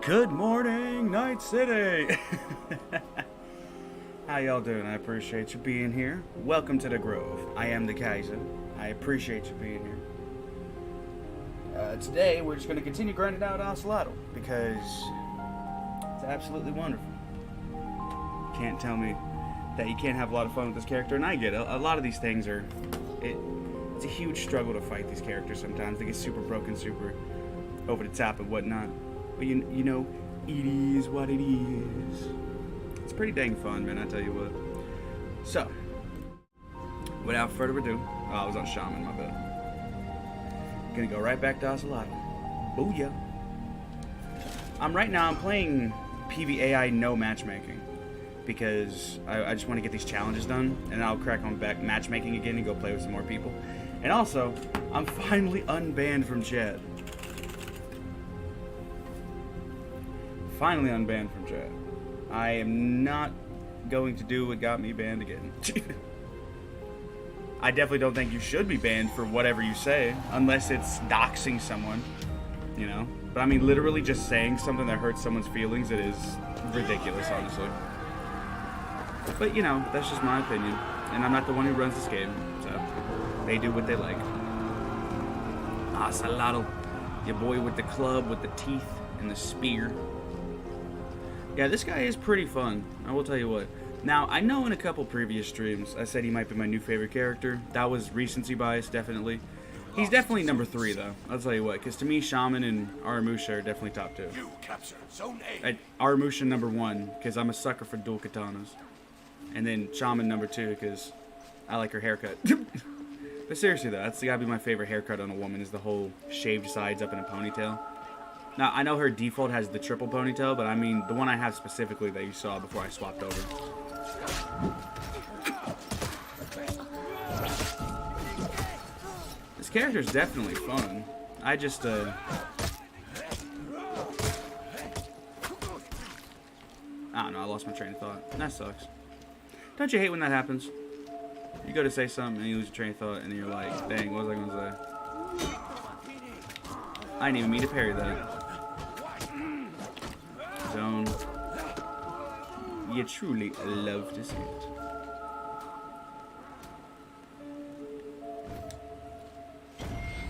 Good morning, Night City! How y'all doing? I appreciate you being here. Welcome to the Grove. I am the Kaiser. I appreciate you being here. Today, we're just going to continue grinding out Ocelotl because it's absolutely wonderful. Can't tell me that you can't have a lot of fun with this character, and I get it. A lot of these things are... It's a huge struggle to fight these characters sometimes. They get super broken, super over the top and whatnot. But you know, it is what it is. It's pretty dang fun, man, I tell you what. So, without further ado, I was on Shaman, my bad. Gonna go right back to Ocelotl. Booyah. I'm playing PvAI no matchmaking. Because I just want to get these challenges done, and I'll crack on back matchmaking again and go play with some more people. And also, I'm finally unbanned from chat. Finally unbanned from chat. I am not going to do what got me banned again. I definitely don't think you should be banned for whatever you say, unless it's doxing someone, you know? But I mean, literally just saying something that hurts someone's feelings, it is ridiculous, honestly. But, you know, that's just my opinion. And I'm not the one who runs this game, so they do what they like. Ocelotl, your boy with the club, with the teeth, and the spear. Yeah, this guy is pretty fun, I will tell you what. Now, I know in a couple previous streams, I said he might be my new favorite character. That was recency bias, definitely. He's definitely number 3, though. I'll tell you what, because to me, Shaman and Aramusha are definitely top 2. You captured Zone A. Aramusha number 1, because I'm a sucker for dual katanas. And then Shaman number 2, because I like her haircut. But seriously, though, that's gotta be my favorite haircut on a woman, is the whole shaved sides up in a ponytail. Now, I know her default has the triple ponytail, but I mean the one I have specifically that you saw before I swapped over. This character is definitely fun. I just, I don't know, I lost my train of thought. That sucks. Don't you hate when that happens? You go to say something and you lose your train of thought, and then you're like, dang, what was I gonna say? I didn't even mean to parry that. Zone. You truly love to see it.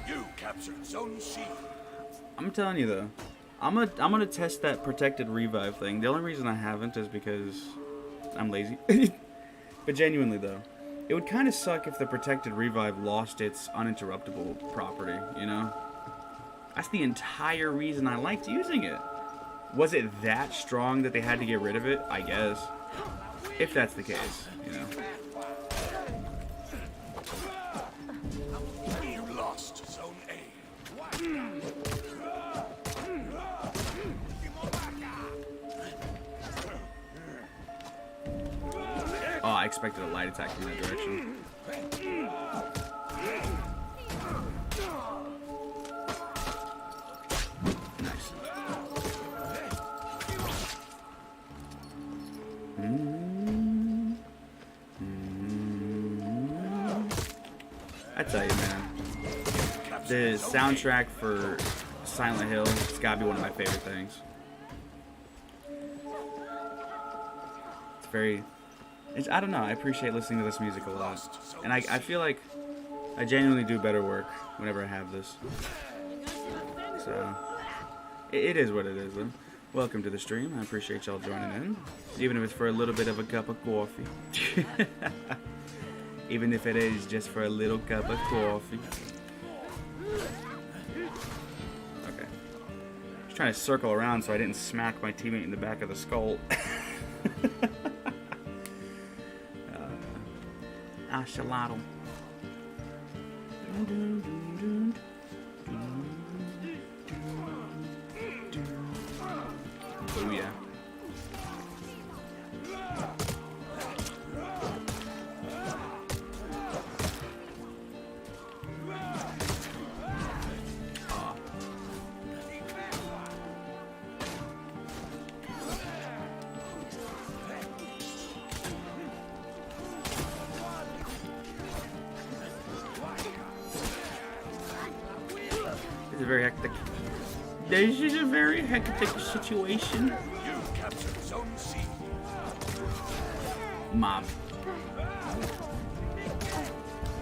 You captured Zone C. I'm telling you though, I'm gonna test that protected revive thing. The only reason I haven't is because I'm lazy. But genuinely though, it would kind of suck if the protected revive lost its uninterruptible property, you know? That's the entire reason I liked using it. Was it that strong that they had to get rid of it? I guess. If that's the case, you know. You lost Zone A. Oh, I expected a light attack from that direction. Nice. I tell you, man, the soundtrack for Silent Hill has got to be one of my favorite things. It's very... I don't know, I appreciate listening to this music a lot. And I feel like I genuinely do better work whenever I have this. So, it is what it is, though. Welcome to the stream. I appreciate y'all joining in. Even if it's for a little bit of a cup of coffee. Even if it is just for a little cup of coffee. Okay. Just trying to circle around so I didn't smack my teammate in the back of the skull. Ocelotl. Oh yeah. It's very hectic. This is a very hectic situation. You captured Zone C. Mob.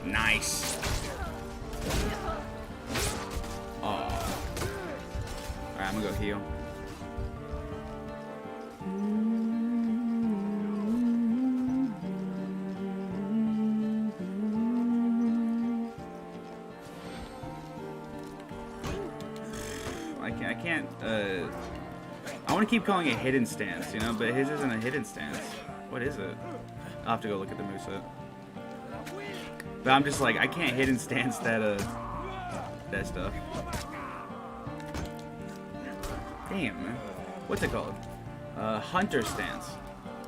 Nice. Oh. Alright, I'm gonna go heal. I can't, I want to keep calling it hidden stance, you know, but his isn't a hidden stance. What is it? I'll have to go look at the moveset. But I'm just like, I can't hidden stance that, that stuff. Damn, man. What's it called? Hunter stance.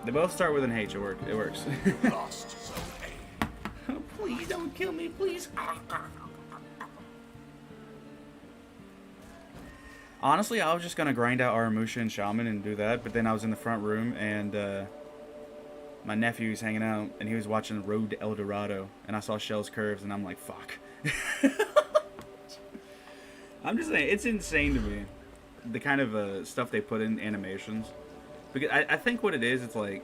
They both start with an H, it works. Lost Zone A. Please don't kill me, please. Honestly, I was just gonna grind out Aramusha and Shaman and do that, but then I was in the front room and my nephew was hanging out and he was watching Road to El Dorado and I saw Shell's curves and I'm like, fuck. I'm just saying, it's insane to me, the kind of stuff they put in animations. Because I think what it is, it's like,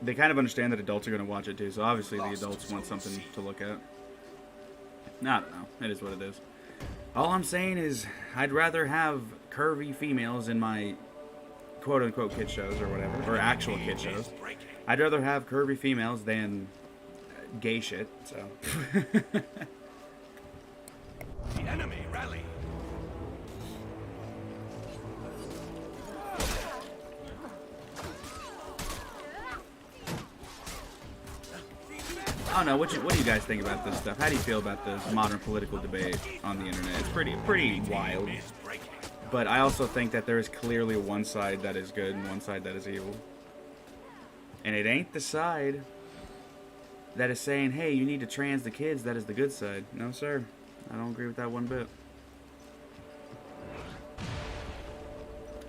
they kind of understand that adults are gonna watch it too, so obviously the adults want something to look at. I don't know, it is what it is. All I'm saying is, I'd rather have curvy females in my quote-unquote kid shows or whatever, or actual kid shows. I'd rather have curvy females than gay shit, so. The enemy rally. I don't know, what do you guys think about this stuff? How do you feel about this modern political debate on the internet? It's pretty wild. But I also think that there is clearly one side that is good and one side that is evil. And it ain't the side that is saying, hey, you need to trans the kids, that is the good side. No, sir. I don't agree with that one bit.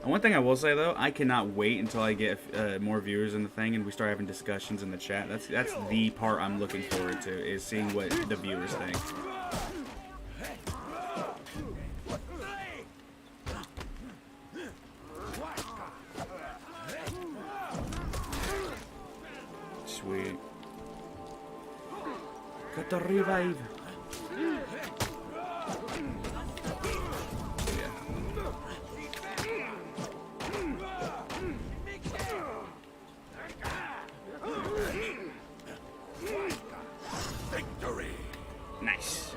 And one thing I will say, though, I cannot wait until I get more viewers in the thing and we start having discussions in the chat. That's the part I'm looking forward to, is seeing what the viewers think. Sweet. Got the revive. Victory. Nice.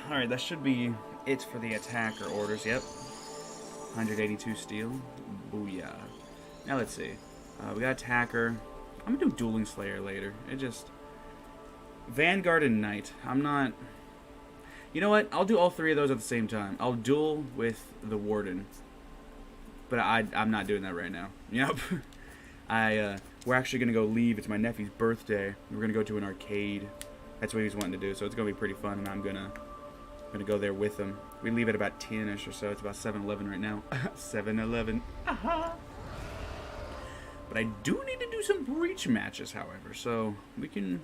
Alright, that should be it for the attacker orders. Yep. 182 steel. Booyah. Now let's see. We got attacker. I'm gonna do dueling slayer later. It just... Vanguard and Knight. I'm not... You know what? I'll do all three of those at the same time. I'll duel with the Warden. But I'm not doing that right now. Yep. We're actually going to go leave. It's my nephew's birthday. We're going to go to an arcade. That's what he was wanting to do. So it's going to be pretty fun. And I'm going to go there with him. We leave at about 10-ish or so. It's about 7-11 right now. 7-11. But I do need to do some breach matches, however. So we can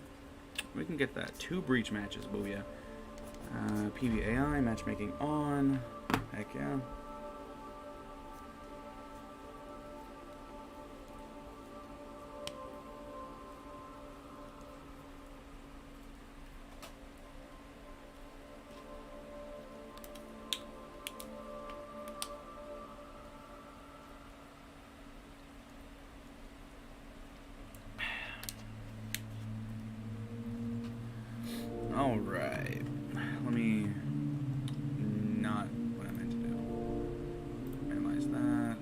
get that. 2 breach matches. Booyah. PvAI, matchmaking on. Heck yeah. All right. Let me not what I meant to do. Minimize that.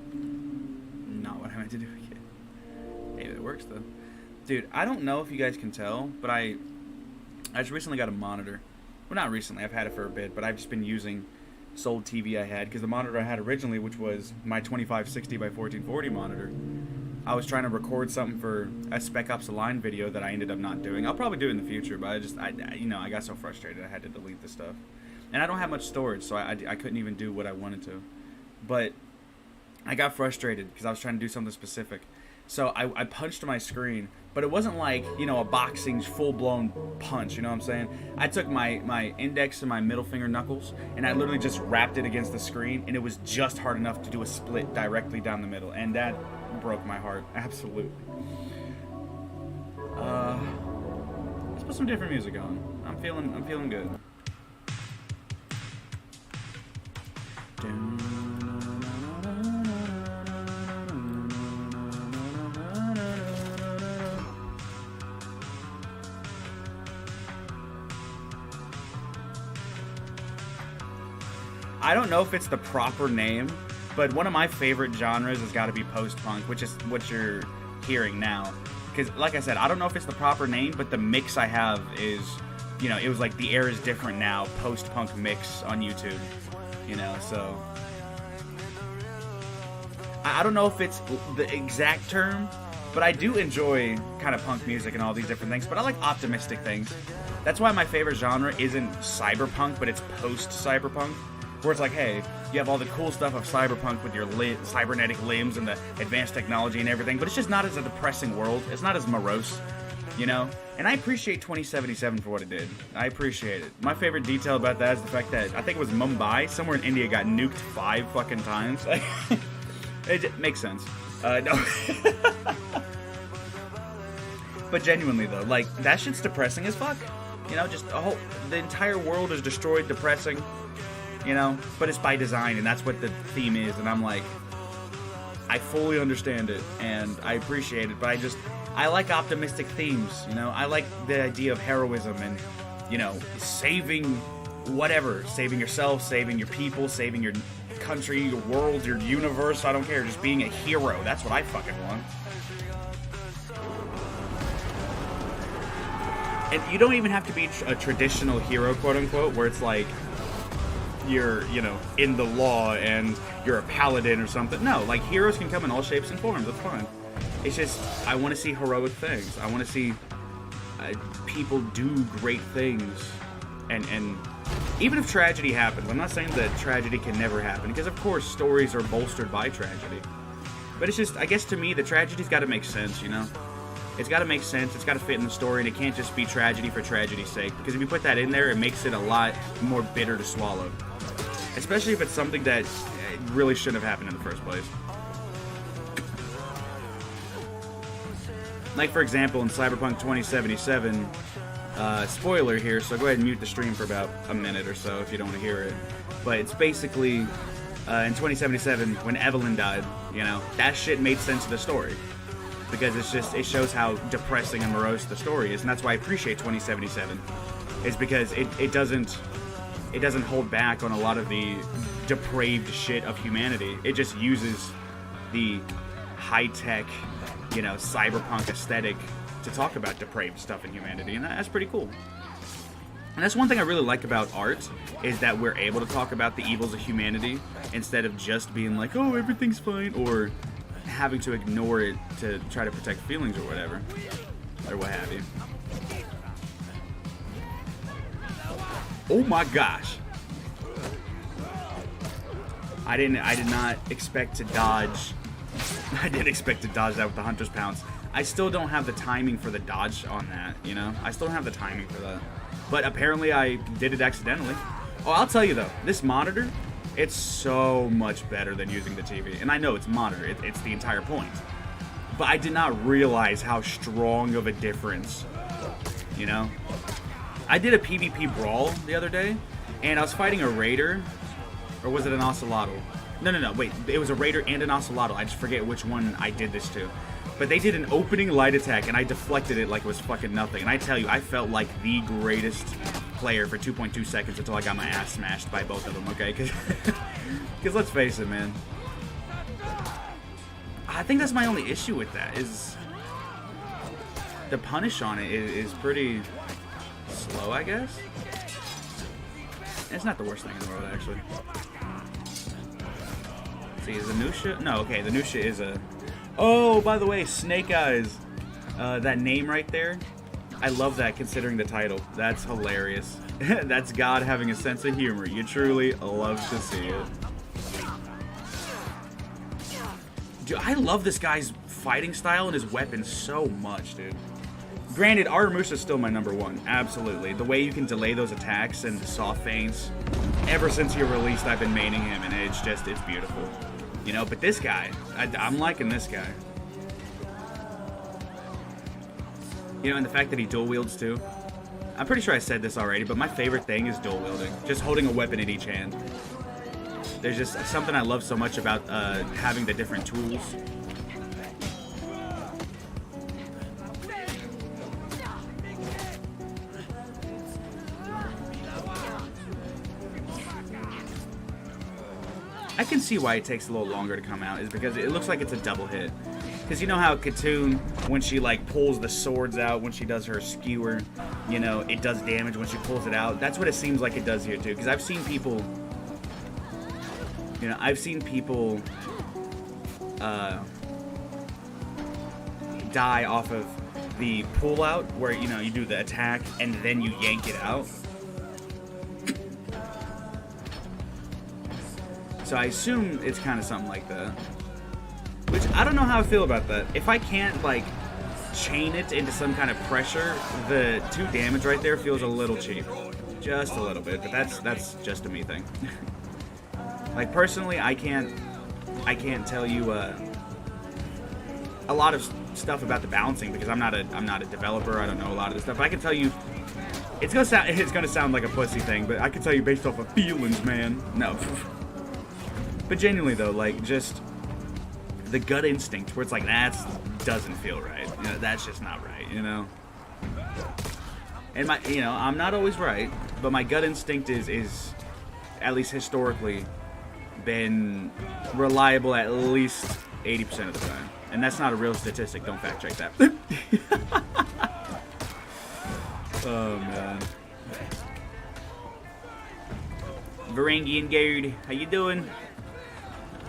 Not what I meant to do again. Hey, it works though. Dude, I don't know if you guys can tell, but I just recently got a monitor. Well, not recently. I've had it for a bit, but I've just been using this old TV I had because the monitor I had originally, which was my 2560 by 1440 monitor, I was trying to record something for a Spec Ops Align video that I ended up not doing. I'll probably do it in the future, but I got so frustrated I had to delete the stuff. And I don't have much storage, so I couldn't even do what I wanted to. but I got frustrated because I was trying to do something specific. So I punched my screen, but it wasn't like, you know, a boxing full-blown punch, you know what I'm saying? I took my index and my middle finger knuckles, and I literally just wrapped it against the screen, and it was just hard enough to do a split directly down the middle, and that broke my heart, absolutely. Let's put some different music on. I'm feeling good. I don't know if it's the proper name, but one of my favorite genres has got to be post-punk, which is what you're hearing now. Because, like I said, I don't know if it's the proper name, but the mix I have is, you know, it was like The Air Is Different Now post-punk mix on YouTube, you know, so I don't know if it's the exact term, but I do enjoy kind of punk music and all these different things, but I like optimistic things. That's why my favorite genre isn't cyberpunk, but it's post-cyberpunk, where it's like, hey, you have all the cool stuff of cyberpunk with your cybernetic limbs and the advanced technology and everything, but it's just not as a depressing world. It's not as morose, you know? And I appreciate 2077 for what it did. I appreciate it. My favorite detail about that is the fact that I think it was Mumbai, somewhere in India, got nuked 5 fucking times. It makes sense. No. But genuinely, though, like, that shit's depressing as fuck. You know, just the entire world is destroyed, depressing. You know, but it's by design, and that's what the theme is, and I'm like, I fully understand it, and I appreciate it, but I like optimistic themes, you know, I like the idea of heroism, and, you know, saving whatever, saving yourself, saving your people, saving your country, your world, your universe, I don't care, just being a hero, that's what I fucking want. And you don't even have to be a traditional hero, quote-unquote, where it's like, you're, you know, in the law and you're a paladin or something. No, like, heroes can come in all shapes and forms. That's fine. It's just, I want to see heroic things. I want to see people do great things. And even if tragedy happens, I'm not saying that tragedy can never happen, because of course stories are bolstered by tragedy. But it's just, I guess to me, the tragedy's got to make sense, you know? It's got to make sense, it's got to fit in the story, and it can't just be tragedy for tragedy's sake. Because if you put that in there, it makes it a lot more bitter to swallow. Especially if it's something that really shouldn't have happened in the first place. Like, for example, in Cyberpunk 2077, spoiler here, so go ahead and mute the stream for about a minute or so if you don't want to hear it. But it's basically, in 2077, when Evelyn died, you know, that shit made sense of the story. Because it's just, it shows how depressing and morose the story is, and that's why I appreciate 2077. Is because it doesn't hold back on a lot of the depraved shit of humanity. It just uses the high-tech, you know, cyberpunk aesthetic to talk about depraved stuff in humanity, and that's pretty cool. And that's one thing I really like about art, is that we're able to talk about the evils of humanity instead of just being like, oh, everything's fine, or having to ignore it to try to protect feelings or whatever, or what have you. Oh my gosh. I did not expect to dodge. I didn't expect to dodge that with the Hunter's Pounce. I still don't have the timing for the dodge on that, you know? I still don't have the timing for that. But apparently I did it accidentally. Oh, I'll tell you though, this monitor, it's so much better than using the TV. And I know it's monitor, it's the entire point. But I did not realize how strong of a difference, you know? I did a PvP brawl the other day, and I was fighting a raider, or was it an Ocelotl? No, wait, it was a raider and an Ocelotl. I just forget which one I did this to. But they did an opening light attack, and I deflected it like it was fucking nothing. And I tell you, I felt like the greatest player for 2.2 seconds until I got my ass smashed by both of them, okay? Because let's face it, man. I think that's my only issue with that, is the punish on it is pretty slow, I guess. It's not the worst thing in the world, actually. Let's see, is Anusha? No, okay, the Anusha is a... Oh, by the way, Snake Eyes. That name right there, I love that considering the title. That's hilarious. That's God having a sense of humor. You truly love to see it. Dude, I love this guy's fighting style and his weapons so much, dude. Granted, Aramusa's still my number one. Absolutely. The way you can delay those attacks and the soft feints. Ever since he released, I've been maining him, and it's beautiful. You know, but this guy, I'm liking this guy. You know, and the fact that he dual wields too. I'm pretty sure I said this already, but my favorite thing is dual wielding. Just holding a weapon in each hand. There's just something I love so much about having the different tools. I can see why it takes a little longer to come out, is because it looks like it's a double hit. Because you know how Katoon, when she like pulls the swords out, when she does her skewer, you know, it does damage when she pulls it out. That's what it seems like it does here too. Because I've seen people, you know, die off of the pull out, where, you know, you do the attack and then you yank it out. So I assume it's kind of something like that. Which, I don't know how I feel about that. If I can't, like, chain it into some kind of pressure, the 2 damage right there feels a little cheap. Just a little bit, but that's just a me thing. Like, personally, I can't tell you a lot of stuff about the balancing, because I'm not a developer. I don't know a lot of this stuff. But I can tell you, it's gonna sound like a pussy thing, but I can tell you based off of feelings, man. No. But genuinely though, like, just the gut instinct where it's like, that doesn't feel right. You know, that's just not right, you know? And you know, I'm not always right, but my gut instinct is at least historically been reliable at least 80% of the time. And that's not a real statistic, don't fact check that. Oh man. Varangian Guard, how you doing?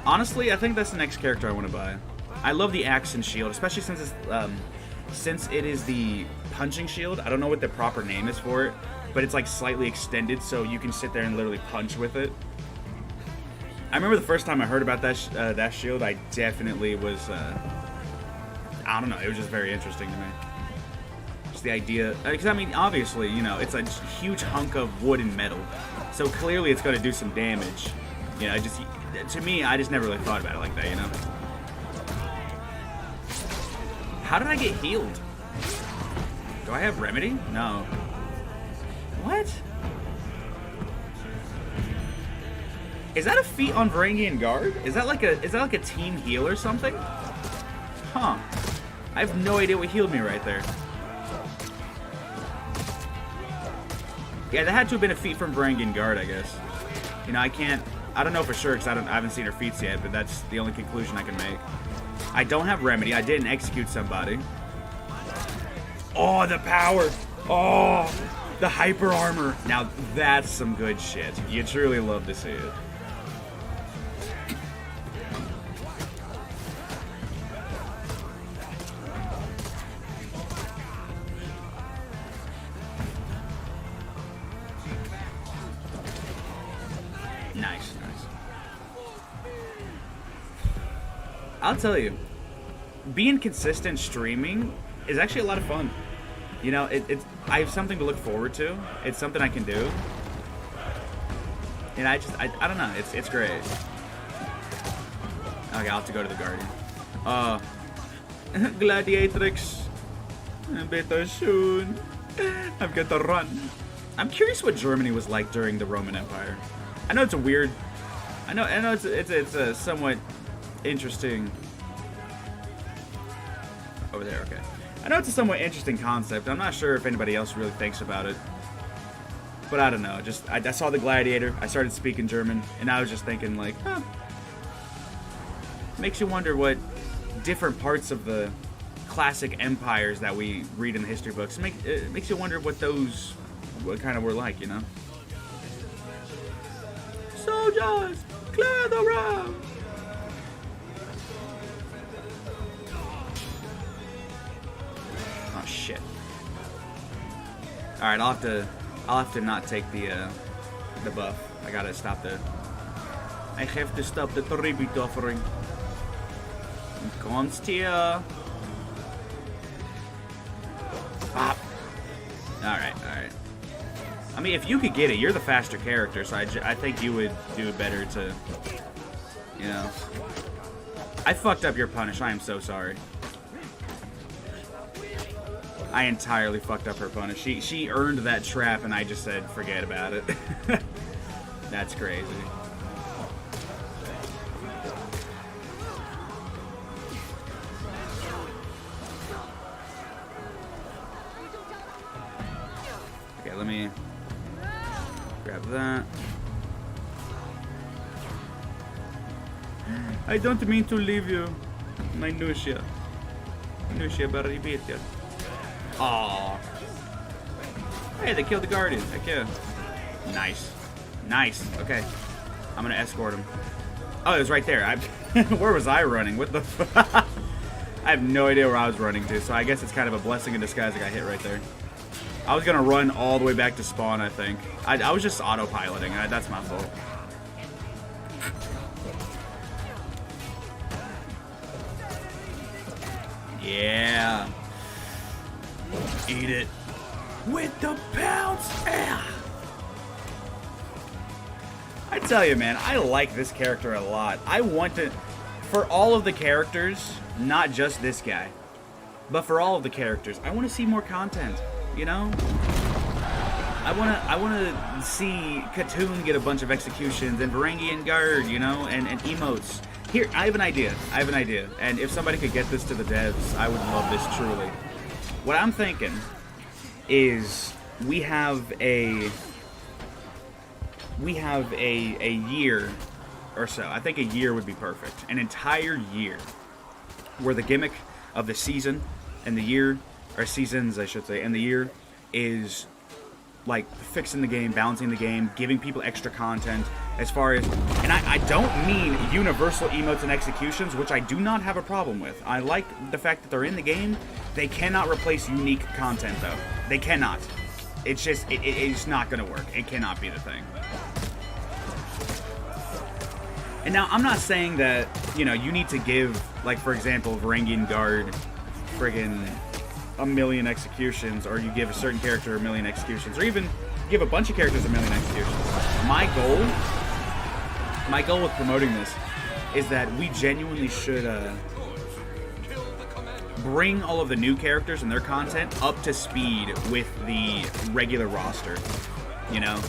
Honestly, I think that's the next character I want to buy. I love the axe and shield, especially since it is the punching shield. I don't know what the proper name is for it, but it's like slightly extended, so you can sit there and literally punch with it. I remember the first time I heard about that shield, I definitely was, I don't know, it was just very interesting to me. Just the idea, because I mean, obviously, you know, it's a huge hunk of wood and metal, so clearly it's going to do some damage. You know, to me, I just never really thought about it like that, you know? How did I get healed? Do I have remedy? No. What? Is that a feat on Varangian Guard? Is that like a team heal or something? Huh. I have no idea what healed me right there. Yeah, that had to have been a feat from Varangian Guard, I guess. You know, I don't know for sure because I haven't seen her feats yet, but that's the only conclusion I can make. I don't have remedy. I didn't execute somebody. Oh, the power. Oh, the hyper armor. Now that's some good shit. You truly love to see it. Nice. I'll tell you, being consistent streaming is actually a lot of fun. You know, I have something to look forward to. It's something I can do. And I don't know, it's great. Okay, I'll have to go to the Guardian. Gladiatrix. Better soon. I've got to run. I'm curious what Germany was like during the Roman Empire. I know it's a weird... I know it's a somewhat interesting... Over there, okay. I know it's a somewhat interesting concept. I'm not sure if anybody else really thinks about it. But I don't know. Just I saw the Gladiator. I started speaking German. And I was just thinking, like, huh. Makes you wonder what different parts of the classic empires that we read in the history books, it makes you wonder what kind of were like, you know? Soldiers, clear the road! Oh shit! All right, I'll have to not take the buff. I gotta stop I have to stop the tribute offering. Kommst hier. Pop. Alright, alright. I mean, if you could get it, you're the faster character, so I think you would do it better to, you know. I fucked up your punish. I am so sorry. I entirely fucked up her punish. She earned that trap, and I just said, forget about it. That's crazy. Okay, let me grab that. I don't mean to leave you, my Nushia. Nushia Baribitya. Aww. Hey, they killed the Guardian. Heck yeah. Nice. Nice. Okay. I'm gonna escort him. Oh, it was right there. Where was I running? What the f- I have no idea where I was running to, so I guess it's kind of a blessing in disguise I got hit right there. I was gonna run all the way back to spawn, I think. I was just autopiloting. That's my fault. Yeah. Eat it. With the pounce. Yeah. I tell you, man, I like this character a lot. I want to, for all of the characters, not just this guy, but for all of the characters, I want to see more content, you know? I want to see Katoon get a bunch of executions and Varangian Guard, you know, and emotes. Here, I have an idea. And if somebody could get this to the devs, I would love this truly. What I'm thinking is we have a year or so. I think a year would be perfect. An entire year where the gimmick of the season and the year, or seasons I should say, and the year is like fixing the game, balancing the game, giving people extra content as far as, and I don't mean universal emotes and executions, which I do not have a problem with. I like the fact that they're in the game. They cannot replace unique content though. They cannot. It's just, it's not gonna work. It cannot be the thing. And now, I'm not saying that, you know, you need to give, like, for example, Varangian Guard friggin' 1,000,000 executions, or you give a certain character 1,000,000 executions, or even give a bunch of characters 1,000,000 executions. My goal with promoting this is that we genuinely should bring all of the new characters and their content up to speed with the regular roster, you know?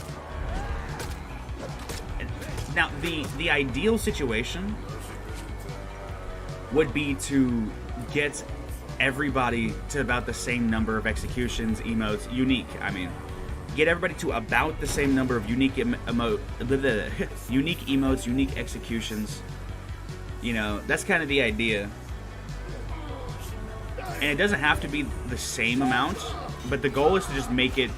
Now, the ideal situation would be to get everybody to about the same number of executions, emotes, unique, I mean. Get everybody to about the same number of unique unique emotes, unique executions. You know, that's kind of the idea. And it doesn't have to be the same amount, but the goal is to just make it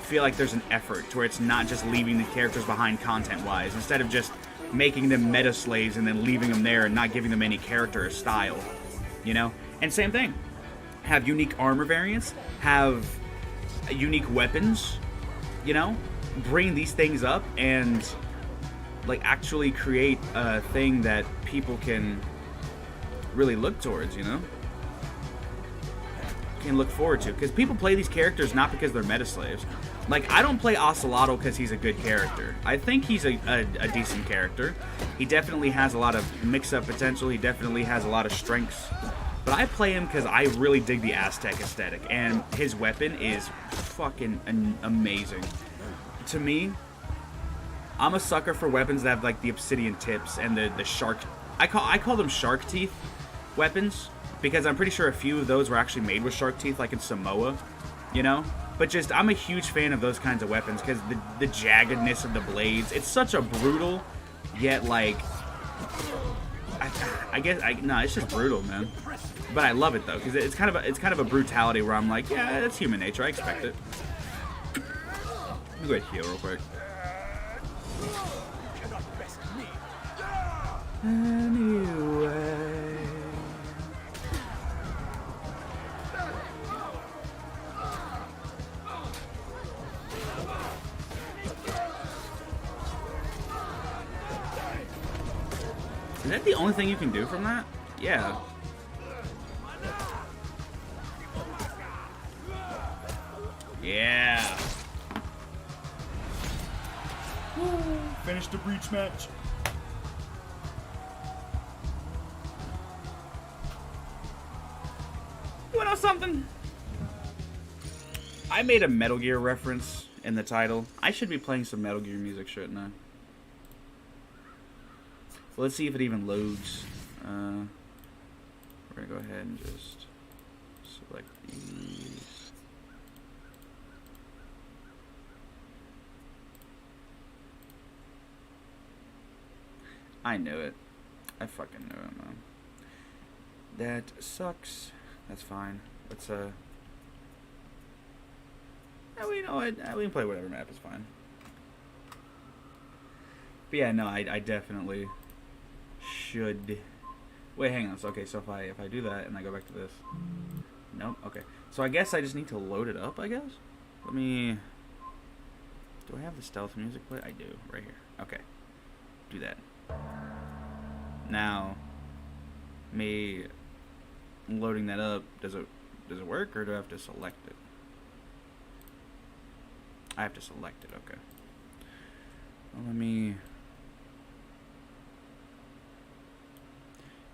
feel like there's an effort, to where it's not just leaving the characters behind content-wise, instead of just making them meta slaves and then leaving them there and not giving them any character or style, you know? And same thing, have unique armor variants, have unique weapons, you know? Bring these things up and, like, actually create a thing that people can really look towards, you know? Can look forward to, because people play these characters not because they're meta slaves. Like, I don't play Ocelotl because he's a good character. I think he's a decent character. He definitely has a lot of mix-up potential. He definitely has a lot of strengths. But I play him because I really dig the Aztec aesthetic, and his weapon is fucking amazing. To me, I'm a sucker for weapons that have, like, the obsidian tips and the shark. I call them shark teeth weapons, because I'm pretty sure a few of those were actually made with shark teeth, like in Samoa, you know? But just, I'm a huge fan of those kinds of weapons, because the jaggedness of the blades, it's such a brutal, yet, like, I guess, no, it's just brutal, man. But I love it, though, because it's kind of a brutality where I'm like, yeah, that's human nature, I expect it. Let me go ahead and heal real quick. Anyway. Is that the only thing you can do from that? Yeah. Yeah. Finish the breach match. You wanna know something? I made a Metal Gear reference in the title. I should be playing some Metal Gear music, shouldn't I? Well, let's see if it even loads. We're gonna go ahead and just select these. I knew it. I fucking knew it, man. That sucks. That's fine. Let's we know it. We can play whatever map is fine. But yeah, no, I definitely should. Wait, hang on. So, okay, so if I do that and I go back to this, nope. Okay, so I guess I just need to load it up. I guess. Let me. Do I have the stealth music play? I do, right here. Okay, do that. Now, me loading that up. Does it work, or do I have to select it? I have to select it. Okay. Well, let me.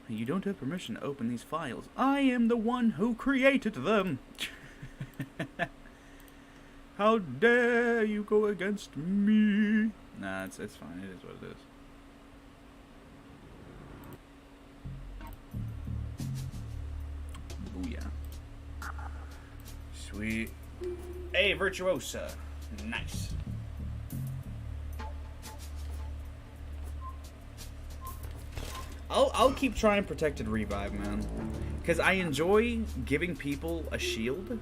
You don't have permission to open these files. I am the one who created them. How dare you go against me? Nah, it's fine. It is what it is. Booyah. Sweet. Hey, Virtuosa. Nice. I'll keep trying Protected Revive, man. Because I enjoy giving people a shield.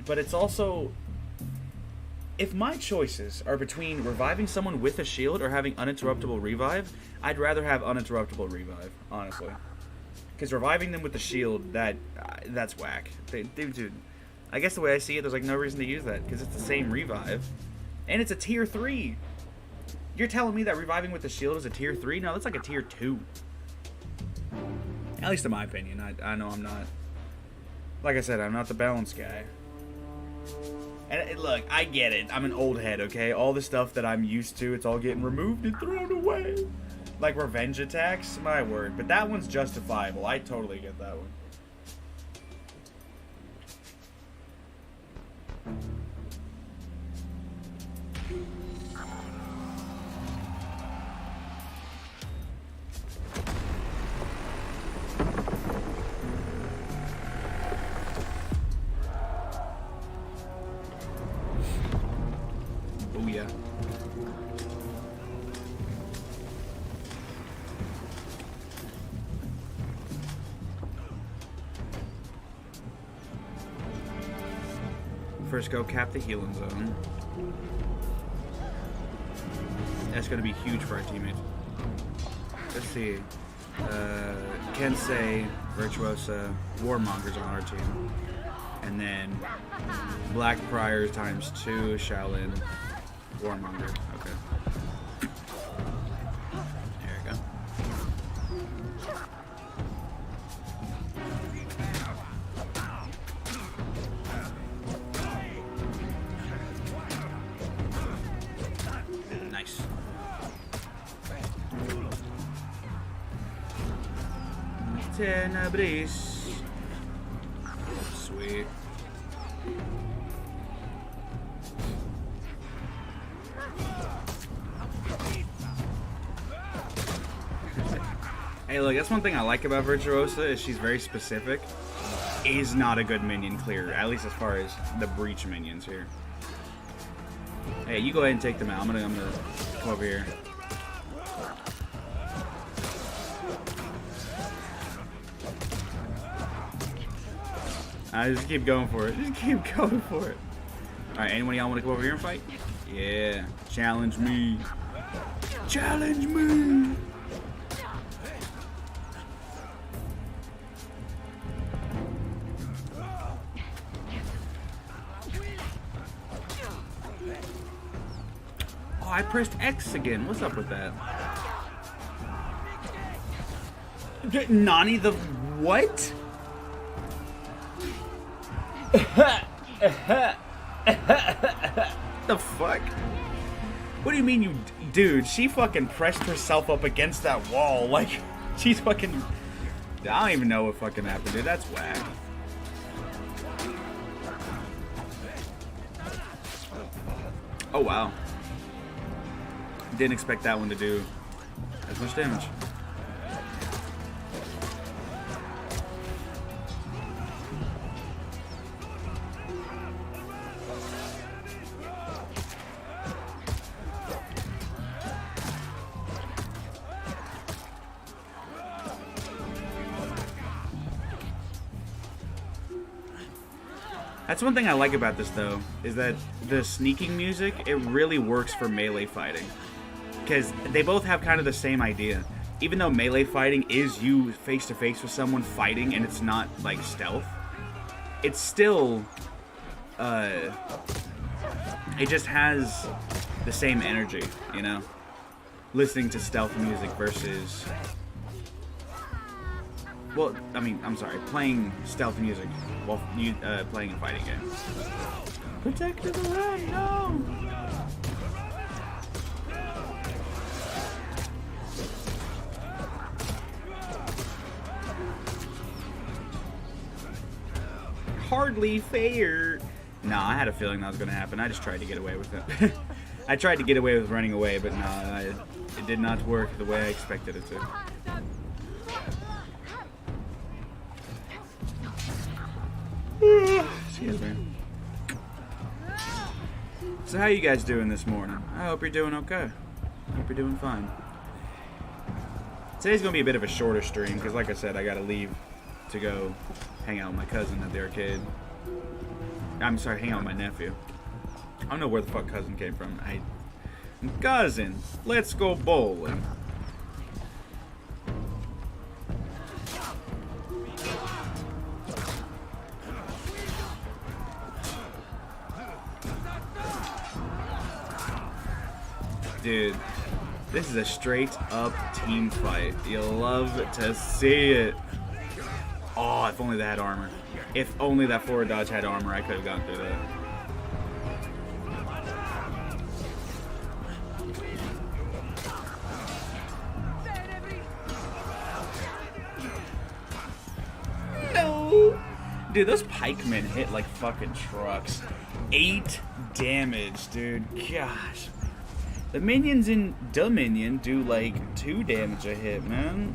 But it's also... If my choices are between reviving someone with a shield or having uninterruptible revive, I'd rather have uninterruptible revive, honestly. Because reviving them with the shield, that's whack. Dude, I guess the way I see it, there's like no reason to use that. Because it's the same revive. And it's a tier 3. You're telling me that reviving with the shield is a tier 3? No, that's like a tier 2. At least in my opinion. I know I'm not... Like I said, I'm not the balance guy. And look, I get it. I'm an old head, okay? All the stuff that I'm used to, it's all getting removed and thrown away. Like revenge attacks, my word. But that one's justifiable. I totally get that one. Booyah. First go cap the healing zone. That's going to be huge for our teammates. Let's see. Kensei, Virtuosa, Warmonger's on our team. And then Black Priors times 2, Shaolin, Warmonger. Okay. There we go. Nice. Tenebris. Sweet. Hey, look, that's one thing I like about Virtuosa is she's very specific. Is not a good minion clear, at least as far as the breach minions here. Hey, you go ahead and take them out. I'm gonna come over here. I just keep going for it. Just keep going for it. Alright, anyone of y'all want to come over here and fight? Yeah. Challenge me. Challenge me! I pressed X again. What's up with that? Nani the what? The fuck? What do you mean you... Dude, she fucking pressed herself up against that wall. Like, she's fucking... I don't even know what fucking happened, dude. That's whack. Oh, wow. Didn't expect that one to do as much damage. That's one thing I like about this, though, is that the sneaking music, it really works for melee fighting. Because they both have kind of the same idea. Even though melee fighting is you face-to-face with someone fighting and it's not, like, stealth, it's still, it just has the same energy, you know? Listening to stealth music versus... Well, I mean, I'm sorry, playing stealth music while you playing a fighting game. Protect the red, no! Hardly fair. Nah, I had a feeling that was gonna happen. I just tried to get away with it. I tried to get away with running away, but nah, it did not work the way I expected it to. Excuse me. So how you guys doing this morning? I hope you're doing okay. I hope you're doing fine. Today's gonna be a bit of a shorter stream because, like I said, I gotta leave to go hang out with my cousin at the arcade. I'm sorry, hang out with my nephew. I don't know where the fuck cousin came from. Cousin, let's go bowling. Dude, this is a straight up team fight. You'll love to see it. Oh, if only that had armor. If only that forward dodge had armor, I could have gone through that. No! Dude, those pikemen hit like fucking trucks. 8 damage, dude. Gosh. The minions in Dominion do like 2 damage a hit, man.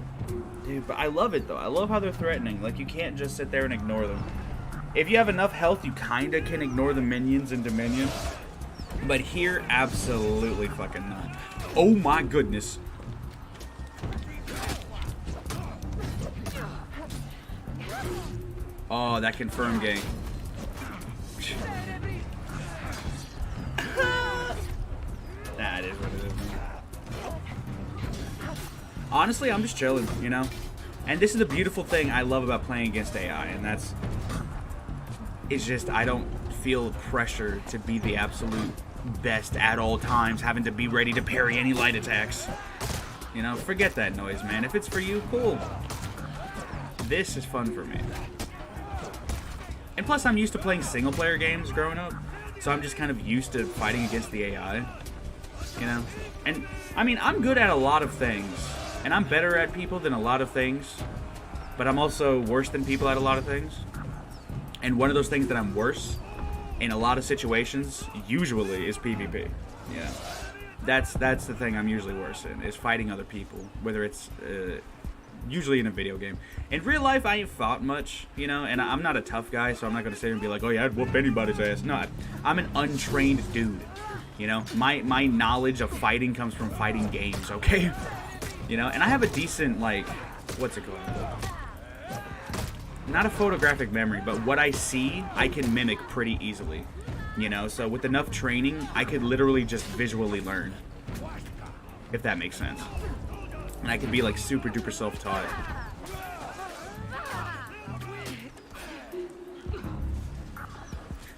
Dude, but I love it though. I love how they're threatening. Like, you can't just sit there and ignore them. If you have enough health, you kinda can ignore the minions in Dominion. But here, absolutely fucking not. Oh my goodness. Oh, that confirmed gank. That is what it is, man. Honestly, I'm just chilling, you know? And this is the beautiful thing I love about playing against AI, and that's... It's just, I don't feel pressure to be the absolute best at all times, having to be ready to parry any light attacks. You know, forget that noise, man. If it's for you, cool. This is fun for me. And plus, I'm used to playing single-player games growing up, so I'm just kind of used to fighting against the AI. You know? And, I mean, I'm good at a lot of things. And I'm better at people than a lot of things. But I'm also worse than people at a lot of things. And one of those things that I'm worse in a lot of situations, usually, is PvP. Yeah. That's the thing I'm usually worse in, is fighting other people. Whether it's, usually in a video game. In real life, I ain't fought much, you know? And I'm not a tough guy, so I'm not going to sit here and be like, oh yeah, I'd whoop anybody's ass. No, I'm an untrained dude. You know, my knowledge of fighting comes from fighting games, okay? You know, and I have a decent, like, what's it called? Not a photographic memory, but what I see, I can mimic pretty easily. You know, so with enough training, I could literally just visually learn. If that makes sense. And I could be, like, super duper self-taught.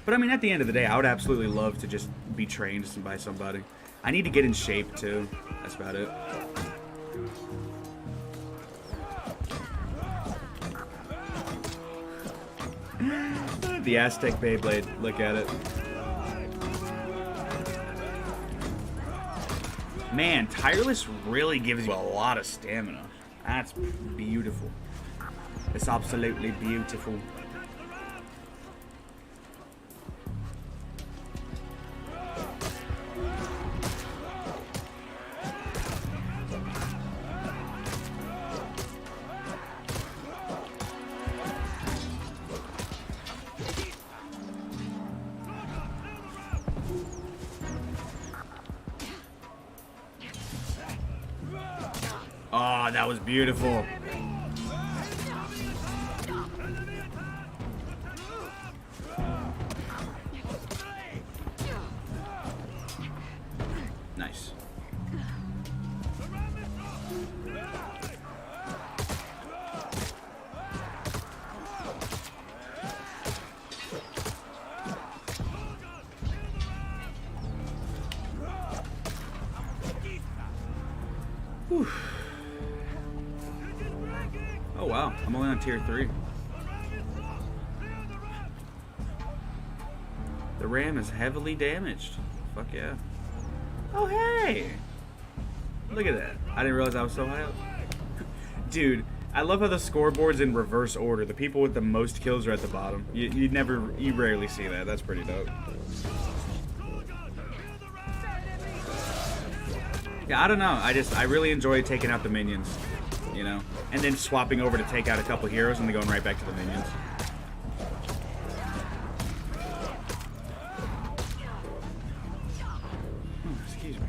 But I mean, at the end of the day, I would absolutely love to just be trained by somebody. I need to get in shape too. That's about it. The Aztec Beyblade. Look at it. Man, Tireless really gives you a lot of stamina. That's beautiful. It's absolutely beautiful. Oh, that was beautiful. Nice. Whew. Oh wow, I'm only on tier 3. The ram is heavily damaged. Fuck yeah. Oh hey! Look at that. I didn't realize I was so high up. Dude, I love how the scoreboard's in reverse order. The people with the most kills are at the bottom. You rarely see that. That's pretty dope. Yeah, I don't know. I really enjoy taking out the minions, you know, and then swapping over to take out a couple heroes and then going right back to the minions. Oh, excuse me.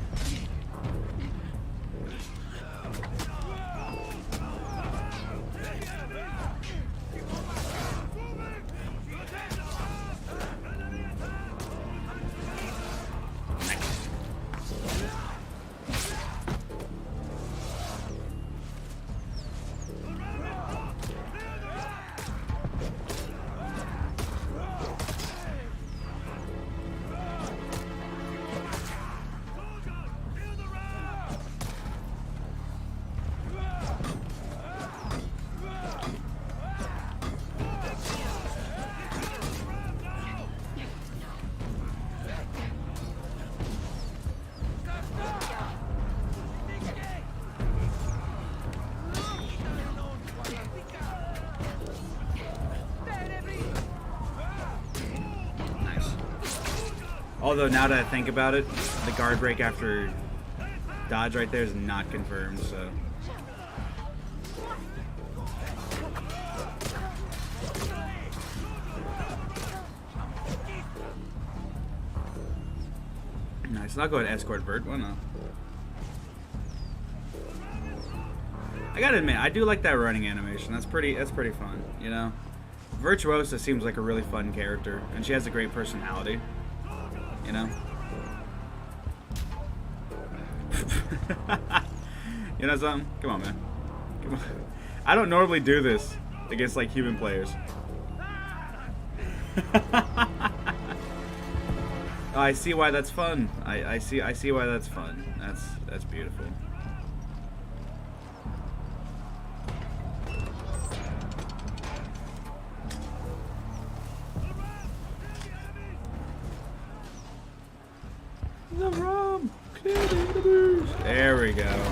Although now that I think about it, the guard break after dodge right there is not confirmed, so. Nice, I'll go ahead and escort Vert, why not? I gotta admit, I do like that running animation. That's pretty fun, you know? Virtuosa seems like a really fun character, and she has a great personality. You know? You know something? Come on, man. Come on. I don't normally do this against like human players. Oh, I see why that's fun. I see why that's fun. That's beautiful. The rum! Clearing the booze! There we go.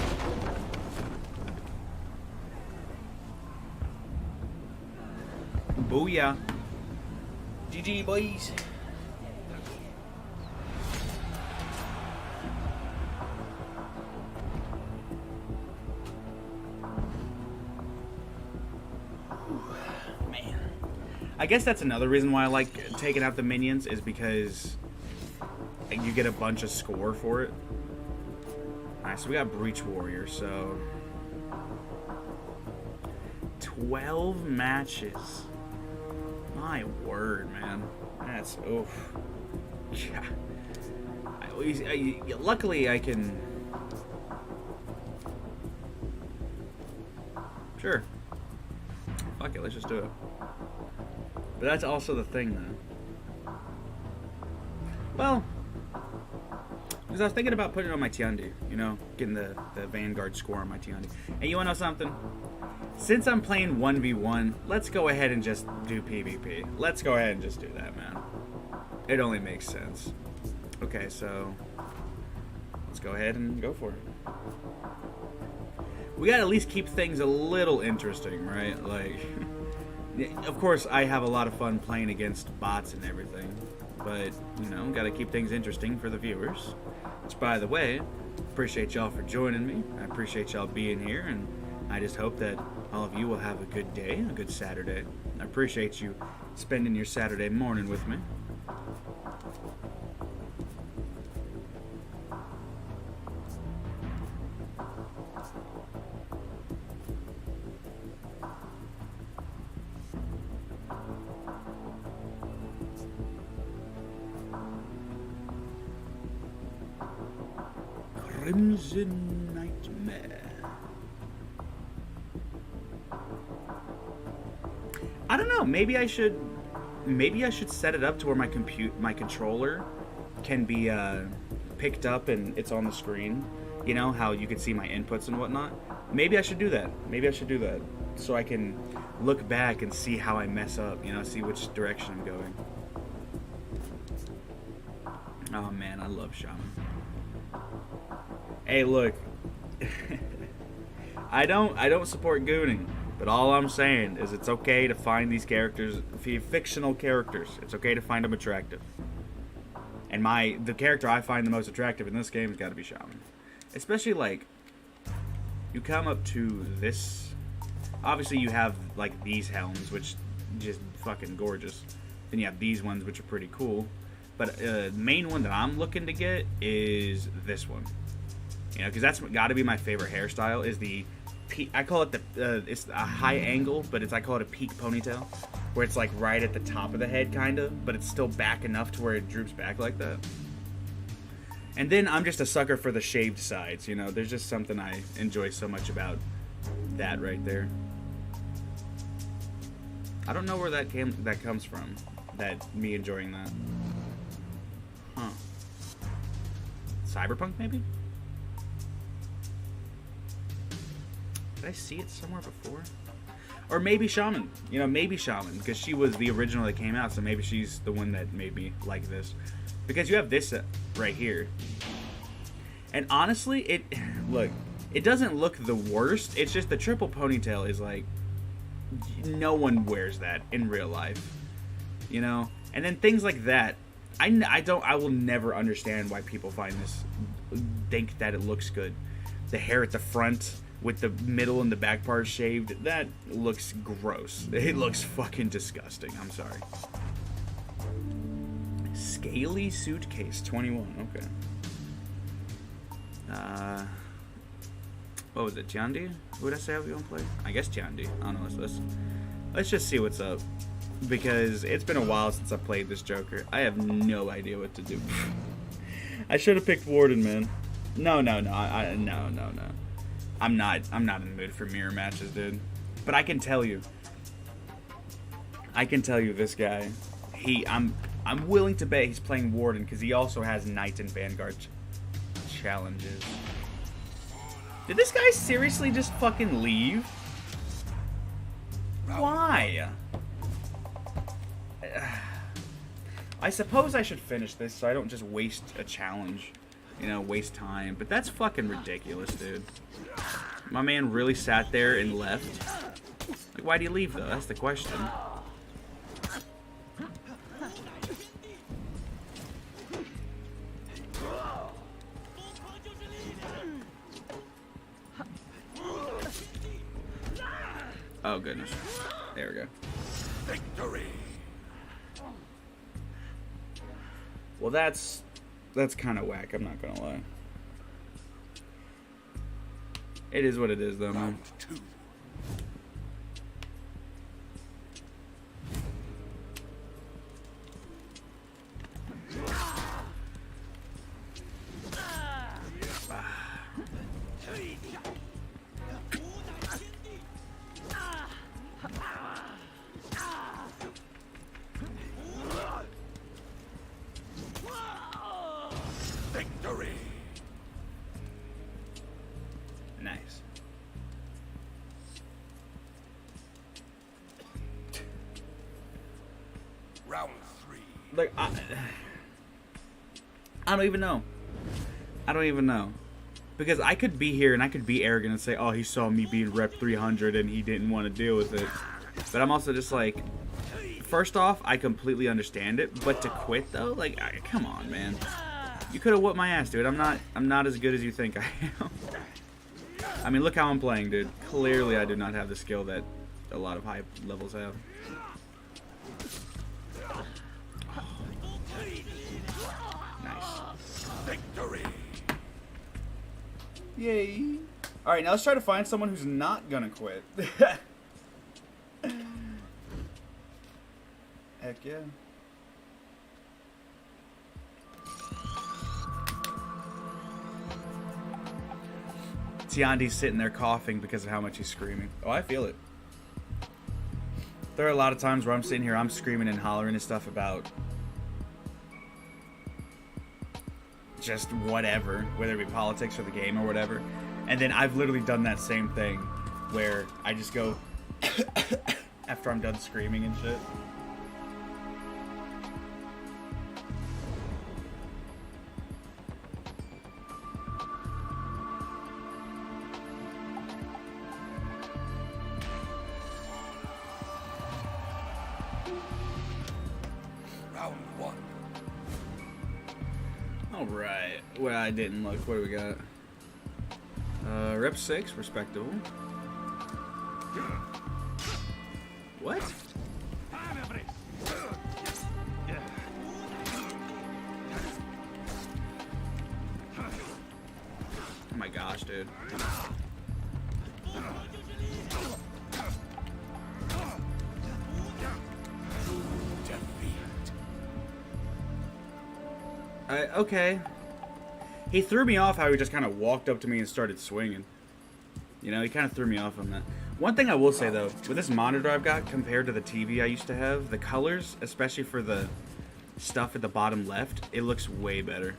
Booyah. GG, boys. Man. I guess that's another reason why I like taking out the minions, is because you get a bunch of score for it. Alright, so we got Breach Warrior, so 12 matches. My word, man. That's oof. Yeah. Luckily I can. Sure. Fuck it, let's just do it. But that's also the thing, though. Well, Because I was thinking about putting it on my Tiandi, you know, getting the Vanguard score on my Tiandi. And you want to know something? Since I'm playing 1v1, let's go ahead and just do PvP. Let's go ahead and just do that, man. It only makes sense. Okay, so let's go ahead and go for it. We gotta at least keep things a little interesting, right? Like, of course, I have a lot of fun playing against bots and everything, but, you know, gotta keep things interesting for the viewers. Which, by the way, appreciate y'all for joining me. I appreciate y'all being here, and I just hope that all of you will have a good day, a good Saturday. I appreciate you spending your Saturday morning with me. Crimson Nightmare. I don't know. Maybe I should set it up to where my controller can be picked up and it's on the screen. You know how you can see my inputs and whatnot. Maybe I should do that. Maybe I should do that so I can look back and see how I mess up. You know, see which direction I'm going. Oh man, I love Shaman. Hey, look. I don't support gooning, but all I'm saying is it's okay to find these characters, fictional characters. It's okay to find them attractive. And the character I find the most attractive in this game has got to be Shaman. Especially like you come up to this. Obviously, you have like these helms, which just fucking gorgeous. Then you have these ones, which are pretty cool. But the main one that I'm looking to get is this one. You know, because that's got to be my favorite hairstyle. Is the peak, I call it it's a high angle, but I call it a peak ponytail, where it's like right at the top of the head, kind of, but it's still back enough to where it droops back like that. And then I'm just a sucker for the shaved sides. You know, there's just something I enjoy so much about that right there. I don't know where that comes from. That me enjoying that. Huh. Cyberpunk maybe? Did I see it somewhere before? Or maybe Shaman. You know, maybe Shaman, because she was the original that came out, so maybe she's the one that made me like this. Because you have this right here. And honestly, look, it doesn't look the worst. It's just the triple ponytail is like, no one wears that in real life. You know? And then things like that, I will never understand why people think that it looks good. The hair at the front with the middle and the back part shaved, that looks gross. It looks fucking disgusting. I'm sorry. Scaly Suitcase 21. Okay. What was it? Tiandi? Who did I say I was gonna play? I guess Tiandi. I don't know. Let's just see what's up. Because it's been a while since I played this Joker. I have no idea what to do. I should have picked Warden, man. No. No. I'm not in the mood for mirror matches, dude. But I can tell you this guy. I'm willing to bet he's playing Warden because he also has Knight and Vanguard challenges. Did this guy seriously just fucking leave? Why? I suppose I should finish this so I don't just waste a challenge. You know, waste time. But that's fucking ridiculous, dude. My man really sat there and left. Like, why'd he leave, though? That's the question. Oh, goodness. There we go. Victory. Well, that's kind of whack, I'm not gonna lie. It is what it is, though, man. Round two. Victory. Like, I don't even know. I don't even know. Because I could be here and I could be arrogant and say, oh, he saw me being rep 300 and he didn't want to deal with it. But I'm also just like, first off, I completely understand it. But to quit, though, like, come on, man. You could have whooped my ass, dude. I'm not as good as you think I am. I mean, look how I'm playing, dude. Clearly, I do not have the skill that a lot of high levels have. Nice. Victory. Yay. Alright, now let's try to find someone who's not gonna quit. Heck yeah. Tiandi's sitting there coughing because of how much he's screaming. Oh, I feel it. There are a lot of times where I'm sitting here, I'm screaming and hollering and stuff about just whatever, whether it be politics or the game or whatever. And then I've literally done that same thing where I just go after I'm done screaming and shit. Round one. Alright. Well, I didn't look. What do we got? Rep 6, respectable. What? Oh my gosh, dude. Okay. He threw me off how he just kind of walked up to me and started swinging. You know, he kind of threw me off on that. One thing I will say, though, with this monitor I've got compared to the TV I used to have, the colors, especially for the stuff at the bottom left, it looks way better.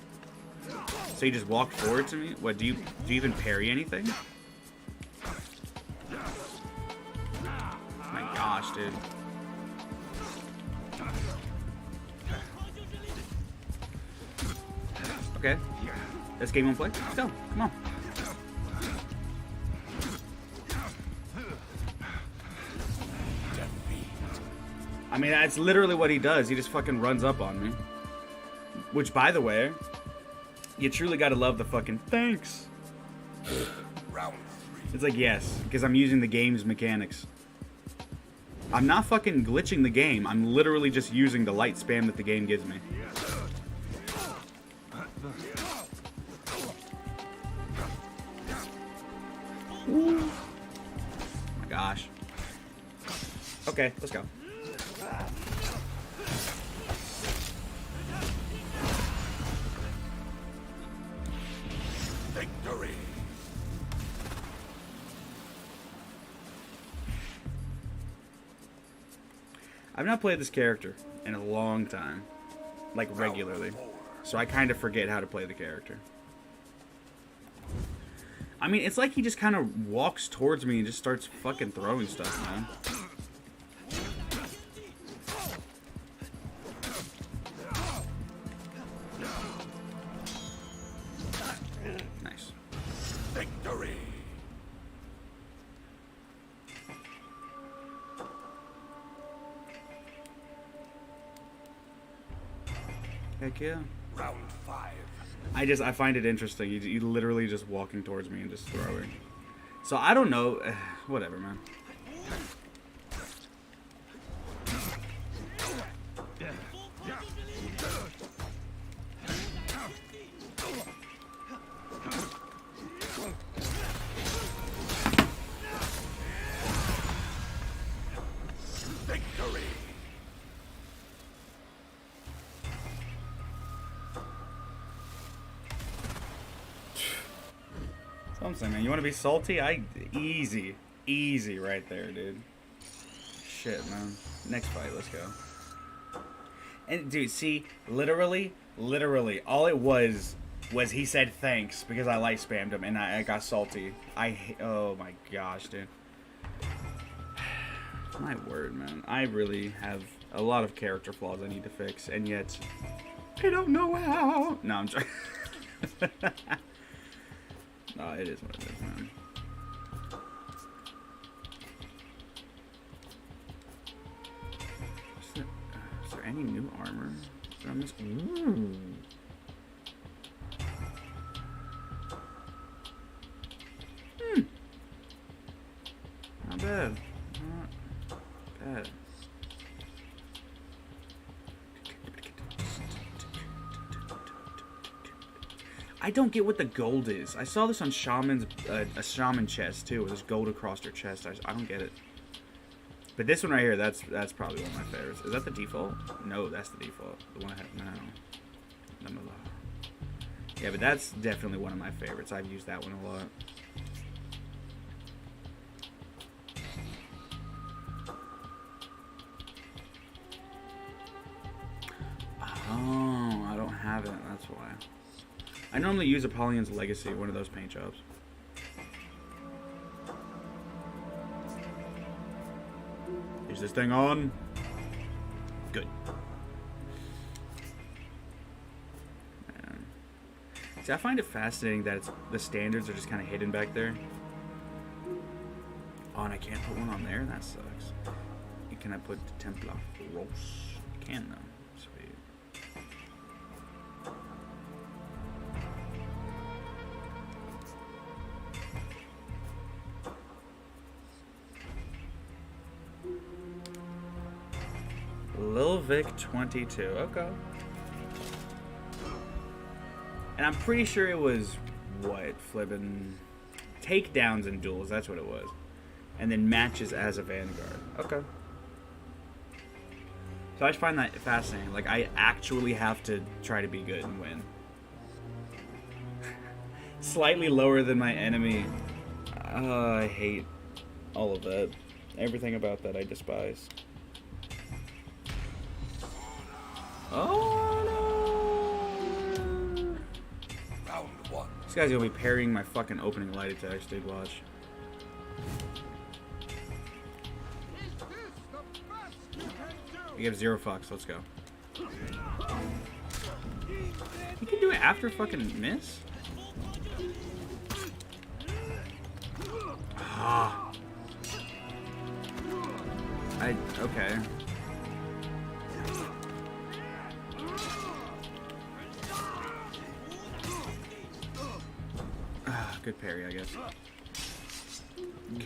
So you just walked forward to me? What, do you even parry anything? My gosh, dude. Okay. This game won't play? Let's go. Come on. I mean, that's literally what he does. He just fucking runs up on me. Which, by the way, you truly gotta love the fucking thanks. Round It's like, yes, because I'm using the game's mechanics. I'm not fucking glitching the game. I'm literally just using the light spam that the game gives me. Ooh. Oh my gosh. Okay, let's go. victory. I've not played this character in a long time. Like, regularly. So I kind of forget how to play the character. I mean, it's like he just kind of walks towards me and just starts fucking throwing stuff, man. Nice. Victory. Heck yeah. Round 5. I find it interesting. You literally just walking towards me and just throwing. So I don't know. Whatever, man. Victory. That's what I'm saying, man. You want to be salty? Easy right there, dude. Shit, man. Next fight, let's go. And, dude, see, literally, all it was he said thanks because I light spammed him and I got salty. Oh my gosh, dude. My word, man. I really have A lot of character flaws I need to fix, and yet I don't know how. No, I'm trying. No, it is what it is, man. Is there any new armor? Ooh. Not bad. Not bad. I don't get what the gold is. I saw this on Shaman's a Shaman chest too. There's gold across her chest. I don't get it. But this one right here, that's probably one of my favorites. Is that the default? No, that's the default. The one I have now. Yeah, but that's definitely one of my favorites. I've used that one a lot. Oh, I don't have it. That's why. I normally use Apollyon's Legacy, one of those paint jobs. Is this thing on? Good. Man. See, I find it fascinating that the standards are just kind of hidden back there. Oh, and I can't put one on there? That sucks. Can I put Templar Ross? I can, though. Sweet. Lil Vic 22. Okay. And I'm pretty sure it was what? Flippin' takedowns and duels. That's what it was. And then matches as a Vanguard. Okay. So I just find that fascinating. Like, I actually have to try to be good and win. Slightly lower than my enemy. I hate all of that. Everything about that I despise. Oh no! Round one. This guy's gonna be parrying my fucking opening light attacks, dude. Watch. We have 0 fucks. Let's go. You can do it after fucking miss? Ah. Okay. Good parry, I guess.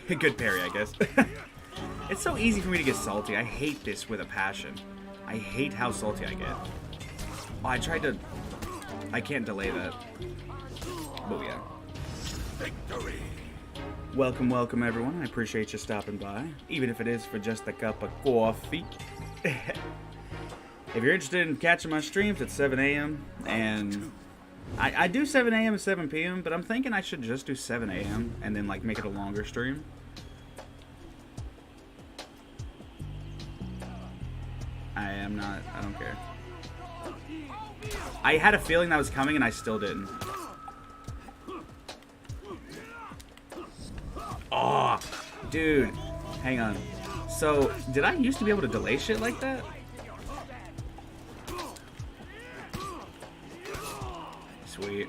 Good parry, I guess. It's so easy for me to get salty. I hate this with a passion. I hate how salty I get. Oh, I tried to... I can't delay that. Oh, yeah. Victory. Welcome, welcome, everyone. I appreciate you stopping by, even if it is for just a cup of coffee. If you're interested in catching my streams at 7 a.m. and... I do 7 a.m. and 7 p.m., but I'm thinking I should just do 7 a.m. and then, like, make it a longer stream. I am not. I don't care. I had a feeling that was coming, and I still didn't. Oh, dude. Hang on. So, did I used to be able to delay shit like that? Sweet.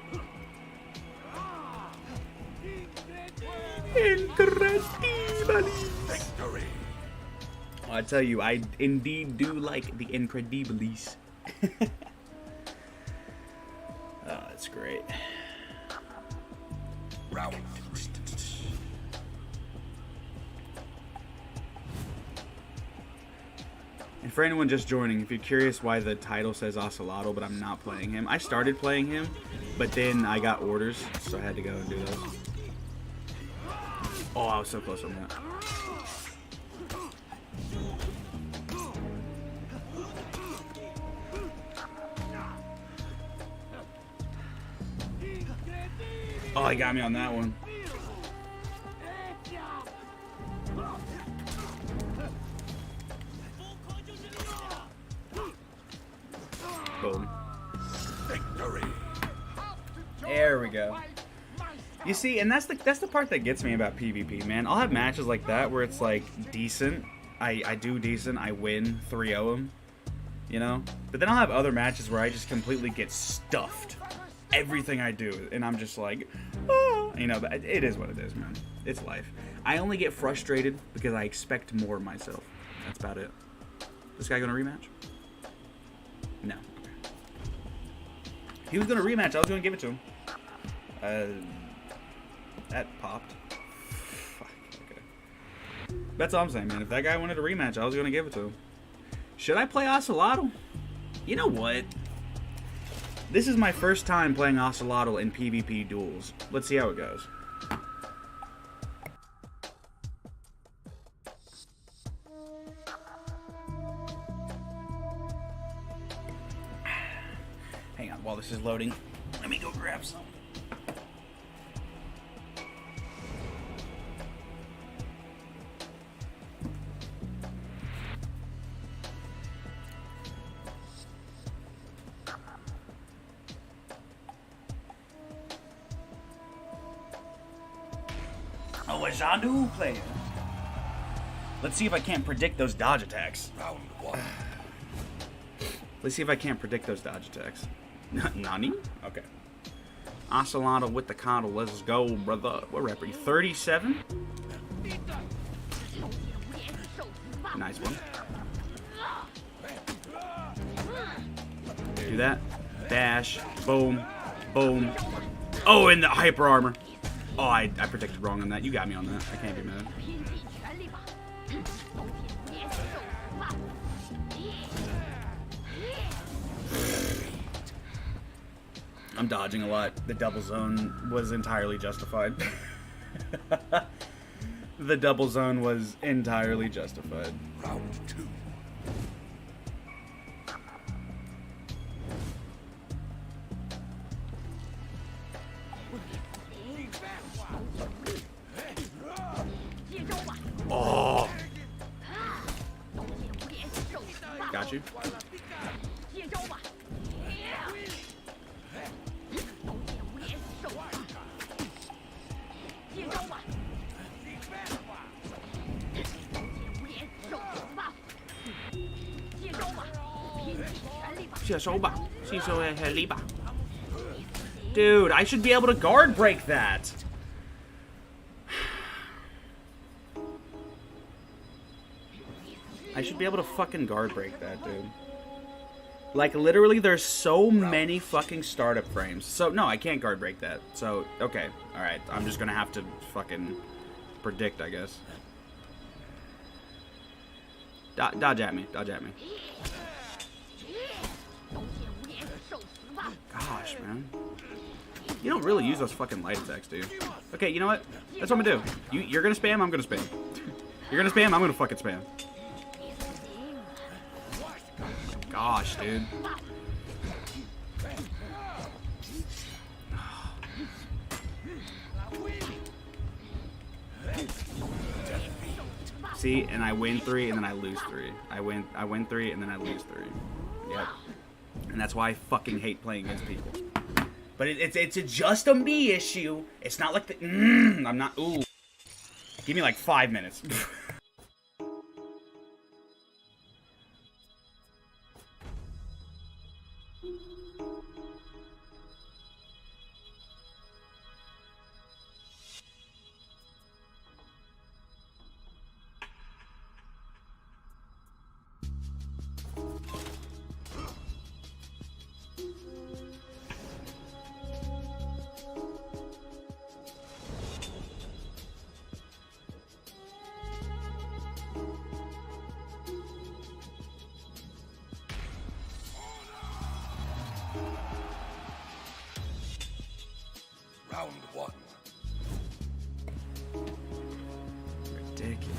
Incredible. Victory. I tell you, I indeed do like the Incredibles. Oh, that's great. Round 3. And for anyone just joining, if you're curious why the title says Ocelotl, but I'm not playing him. I started playing him, but then I got orders, so I had to go and do those. Oh, I was so close on that. Oh, he got me on that one. Boom. Victory. There we go. You see, and that's the part that gets me about PvP, man. I'll have matches like that where it's like decent. I do decent. I win 3 of them, you know? But then I'll have other matches where I just completely get stuffed. Everything I do. And I'm just like, oh. You know, but it is what it is, man. It's life. I only get frustrated because I expect more of myself. That's about it. This guy gonna rematch? No. He was gonna rematch. I was gonna give it to him. That popped. Fuck. Okay. That's all I'm saying, man. If that guy wanted a rematch, I was gonna give it to him. Should I play Ocelotl? You know what? This is my first time playing Ocelotl in PvP duels. Let's see how it goes. Hang on, while this is loading, let me go grab some. Oh, a Jandu player. Let's see if I can't predict those dodge attacks. Round 1. Let's see if I can't predict those dodge attacks. Nani? Okay. Ocelotl with the coddle. Let's go, brother. What rep are you? 37? Nice one. Do that. Dash. Boom. Boom. Oh, and the hyper armor. Oh, I predicted wrong on that. You got me on that. I can't be mad. I'm dodging a lot. The double zone was entirely justified. The double zone was entirely justified. Round 2. Oh! Got you. Dude, I should be able to guard break that. I should be able to fucking guard break that, dude. Like, literally, there's so many fucking startup frames. So, no, I can't guard break that. So, okay. Alright, I'm just gonna have to fucking predict, I guess. Dodge at me. Dodge at me. Gosh, man. You don't really use those fucking light attacks, do you? Okay, you know what? That's what I'm gonna do. You're gonna spam, I'm gonna spam. You're gonna spam, I'm gonna fucking spam. Gosh, dude. See, and I win 3 and then I lose 3. I win 3 and then I lose 3. Yep. And that's why I fucking hate playing against people. But it's just a me issue. It's not like the I'm not. Ooh. Give me like 5 minutes. Round 1. Ridiculous.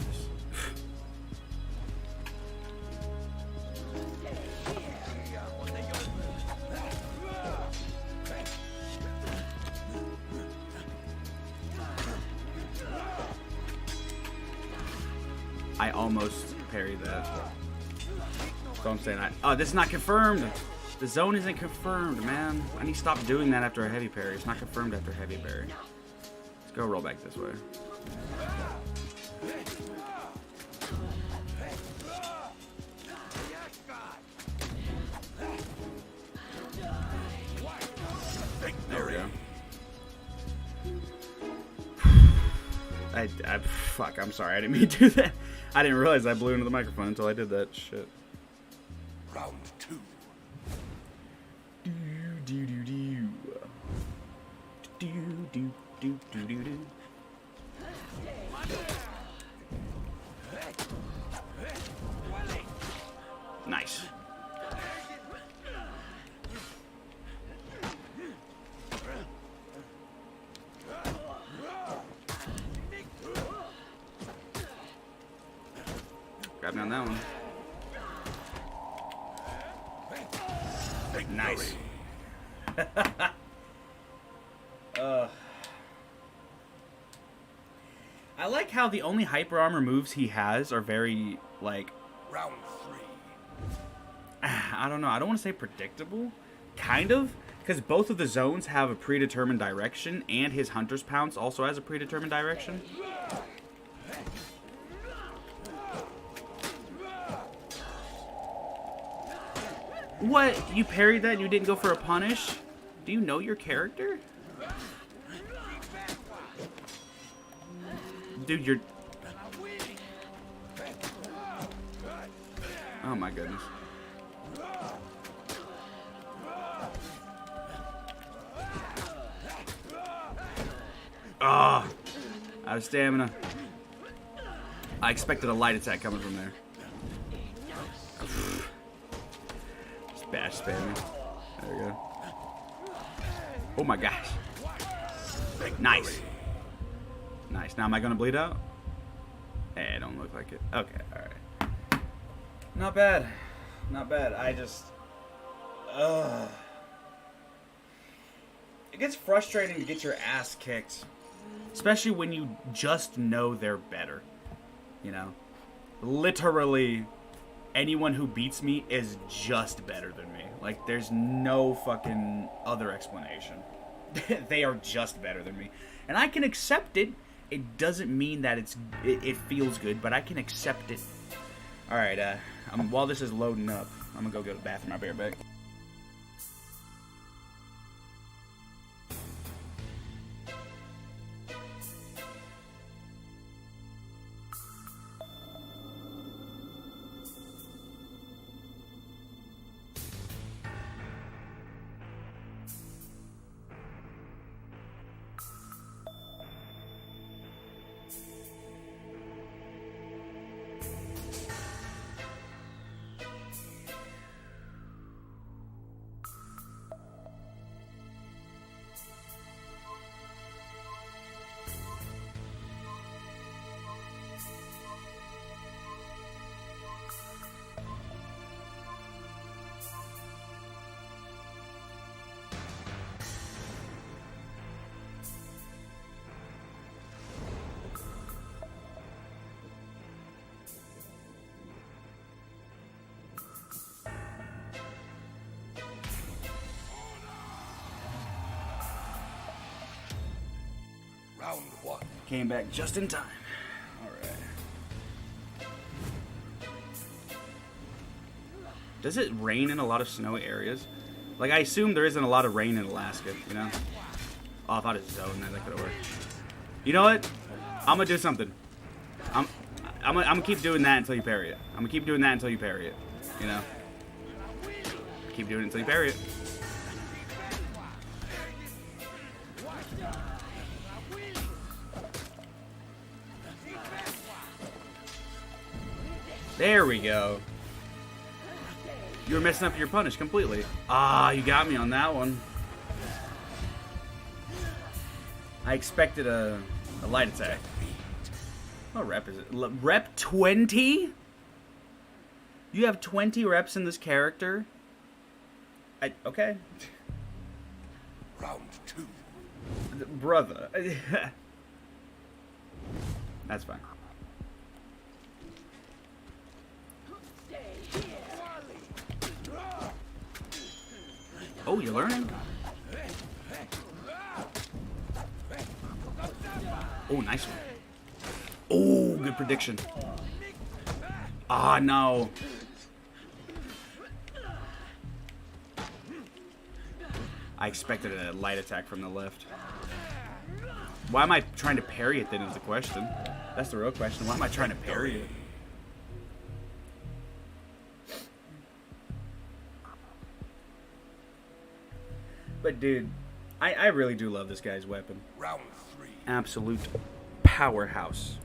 I almost parried that. So I'm saying oh, this is not confirmed. The zone isn't confirmed, man. I need to stop doing that after a heavy parry. It's not confirmed after a heavy parry. Let's go roll back this way. Fuck, I'm sorry. I didn't mean to do that. I didn't realize I blew into the microphone until I did that shit. Round 2. Do do do do. Do do do do do do. Nice. Got me on that one. Nice. I like how the only hyper armor moves he has are very, like... Round 3. I don't know. I don't want to say predictable. Kind of. Because both of the zones have a predetermined direction, and his Hunter's Pounce also has a predetermined direction. What? You parried that and you didn't go for a punish? Do you know your character? Dude, you're... Oh my goodness. Ah, out of stamina. I expected a light attack coming from there. Just bash spamming. There we go. Oh my gosh. Nice. Nice. Now am I gonna bleed out? Eh, don't look like it. Okay, alright. Not bad. Not bad. I just... It gets frustrating to get your ass kicked. Especially when you just know they're better. You know? Literally, anyone who beats me is just better than me. Like, there's no fucking other explanation. They are just better than me. And I can accept it. It doesn't mean that it feels good, but I can accept it. Alright, while this is loading up, I'm gonna go to the bathroom. I'll be right back. Round 1. Came back just in time. Alright. Does it rain in a lot of snowy areas? Like, I assume there isn't a lot of rain in Alaska, you know? Oh, if I'd have zoned that, that could have worked. You know what? I'm gonna do something. I'm gonna keep doing that until you parry it. I'm gonna keep doing that until you parry it. You know? Keep doing it until you parry it. There we go. You were messing up your punish completely. Ah, you got me on that one. I expected a light attack. What rep is it? Rep 20? You have 20 reps in this character? Okay. Round 2. Brother. That's fine. Oh, you're learning? Oh, nice one. Oh, good prediction. Ah, no. I expected a light attack from the left. Why am I trying to parry it then is the question. That's the real question. Why am I trying to parry it? But dude, I really do love this guy's weapon. Round 3. Absolute powerhouse.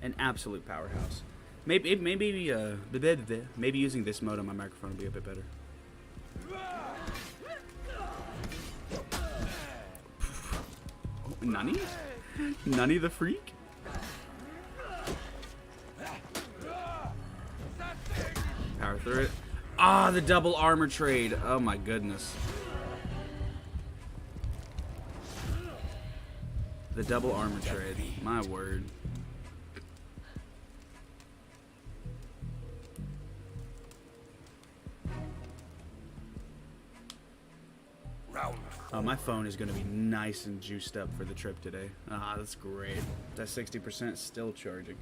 An absolute powerhouse. Maybe using this mode on my microphone would be a bit better. Nani? Nani the freak? Power through it. Ah, the double armor trade. Oh my goodness. The double armor trade. My word. Oh, my phone is going to be nice and juiced up for the trip today. Ah, that's great. That 60% still charging.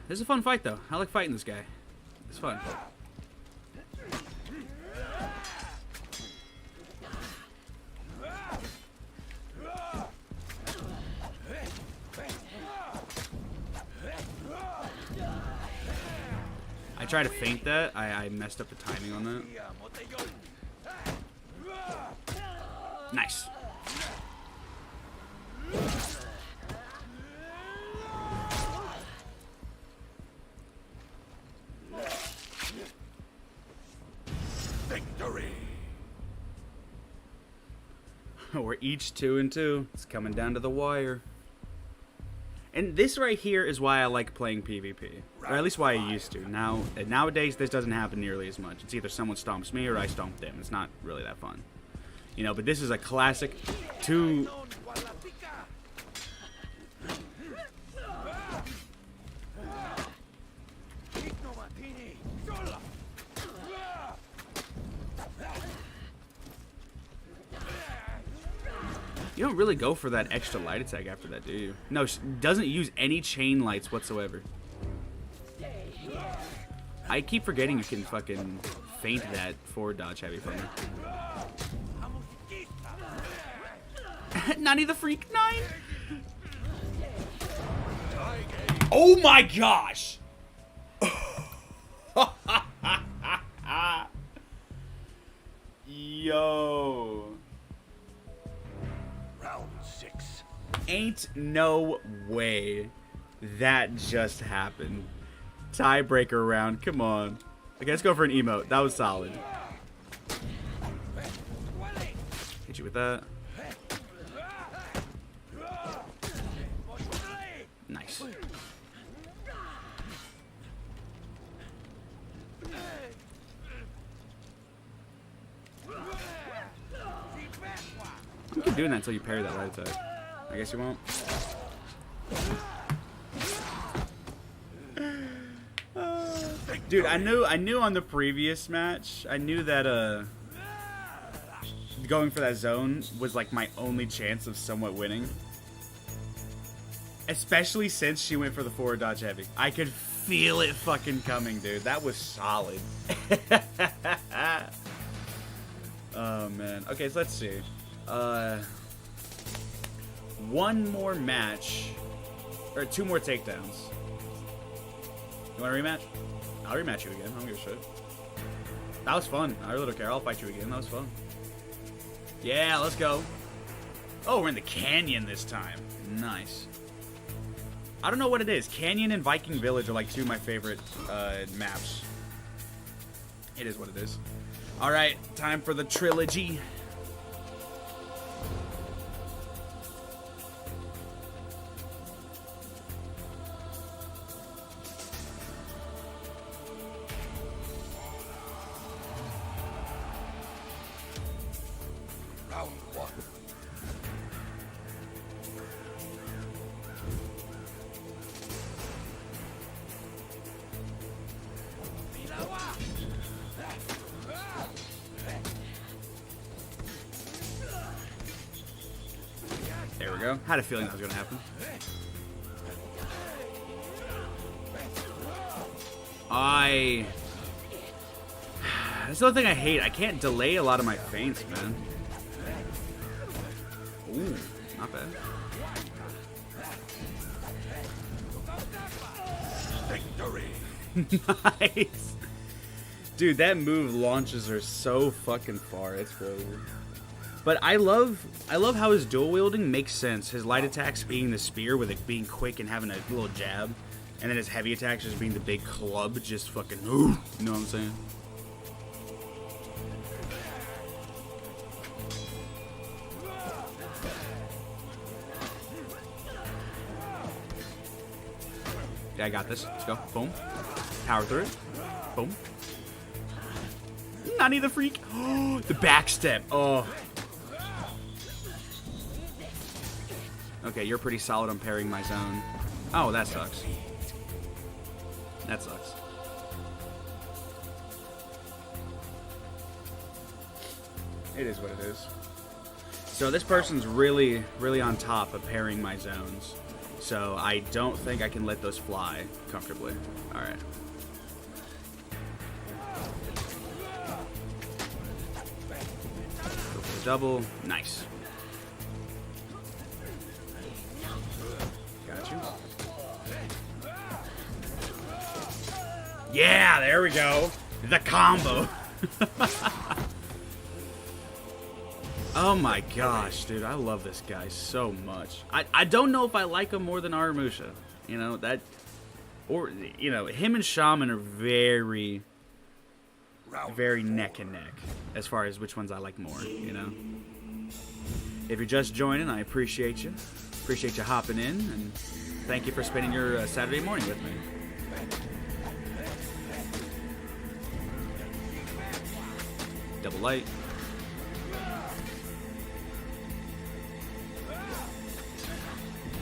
This is a fun fight, though. I like fighting this guy. It's fun. I tried to feint that. I messed up the timing on that. Nice. Victory. We're each 2 and 2. It's coming down to the wire. And this right here is why I like playing PvP. Or at least why I used to. Nowadays, this doesn't happen nearly as much. It's either someone stomps me or I stomp them. It's not really that fun. You know, but this is a classic 2... You don't really go for that extra light attack after that, do you? No, she doesn't use any chain lights whatsoever. I keep forgetting you can fucking feint that forward dodge heavy from her. Nani the Freak 9? Oh my gosh! Yo. Round 6. Ain't no way that just happened. Tiebreaker round, come on. Okay, let's go for an emote. That was solid. Hit you with that. Nice. You keep doing that until you parry that light attack. I guess you won't. Dude, I knew on the previous match, I knew that going for that zone was like my only chance of somewhat winning. Especially since she went for the forward dodge heavy. I could feel it fucking coming, dude. That was solid. Oh man. Okay, so let's see. One more match, or 2 more takedowns. You want a rematch? I'll rematch you again. I don't give a shit. That was fun. I really don't care. I'll fight you again. That was fun. Yeah, let's go. Oh, we're in the canyon this time. Nice. I don't know what it is. Canyon and Viking Village are like 2 of my favorite maps. It is what it is. All right, time for the trilogy. Round 1. There we go. Had a feeling that was going to happen. That's the other thing I hate. I can't delay a lot of my feints, man. Ooh, Not bad. Victory. Nice. Dude, that move launches her so fucking far. It's crazy. But I love how his dual wielding makes sense. His light attacks being the spear with it being quick and having a little jab. And then his heavy attacks just being the big club, just fucking ooh, you know what I'm saying? Yeah, I got this. Let's go. Boom. Power through it. Boom. Nani the freak. The backstep. Oh. Okay, you're pretty solid on parrying my zone. Oh, that sucks. That sucks. It is what it is. So this person's really, really on top of parrying my zones. So I don't think I can let those fly comfortably. Alright. Go for the double. Nice. Got you. Yeah, there we go. The combo. Oh my gosh, dude, I love this guy so much. I don't know if I like him more than Aramusha. You know, that... Or, you know, him and Shaman are very neck and neck as far as which ones I like more, you know? If you're just joining, I appreciate you. Appreciate you hopping in, and thank you for spending your Saturday morning with me. Double light.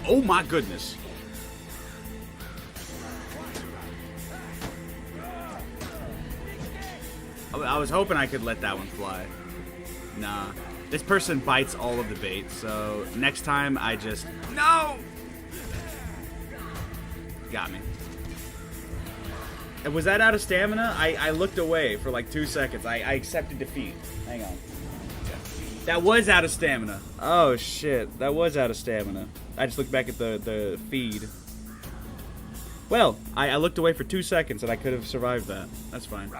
Oh my goodness. I was hoping I could let that one fly. Nah. This person bites all of the bait, so next time I just... No! Got me. And was that out of stamina? I looked away for like 2 seconds. I accepted defeat. Hang on. That was out of stamina. Oh shit, that was out of stamina. I just looked back at the feed. Well, I looked away for 2 seconds and I could have survived that. That's fine.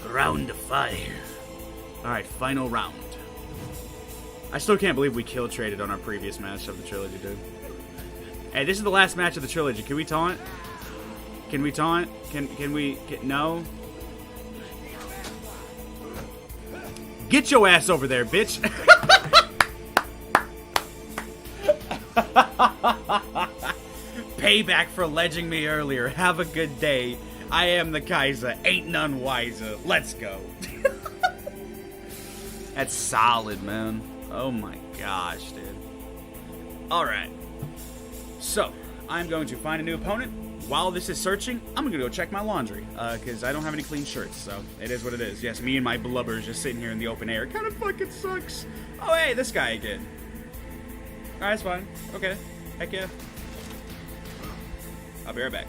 Round 5. Alright, final round. I still can't believe we kill traded on our previous match of the trilogy, dude. Hey, this is the last match of the trilogy. Can we taunt? Can we taunt? Can we... no? Get your ass over there, bitch! Payback for ledging me earlier. Have a good day. I am the Kaiser. Ain't none wiser. Let's go. That's solid, man. Oh my gosh, dude. Alright. So, I'm going to find a new opponent. While this is searching, I'm going to go check my laundry. Because I don't have any clean shirts, so it is what it is. Yes, me and my blubbers just sitting here in the open air. Kind of fucking sucks. Oh, hey, this guy again. Alright, that's fine. Okay. Heck yeah. I'll be right back.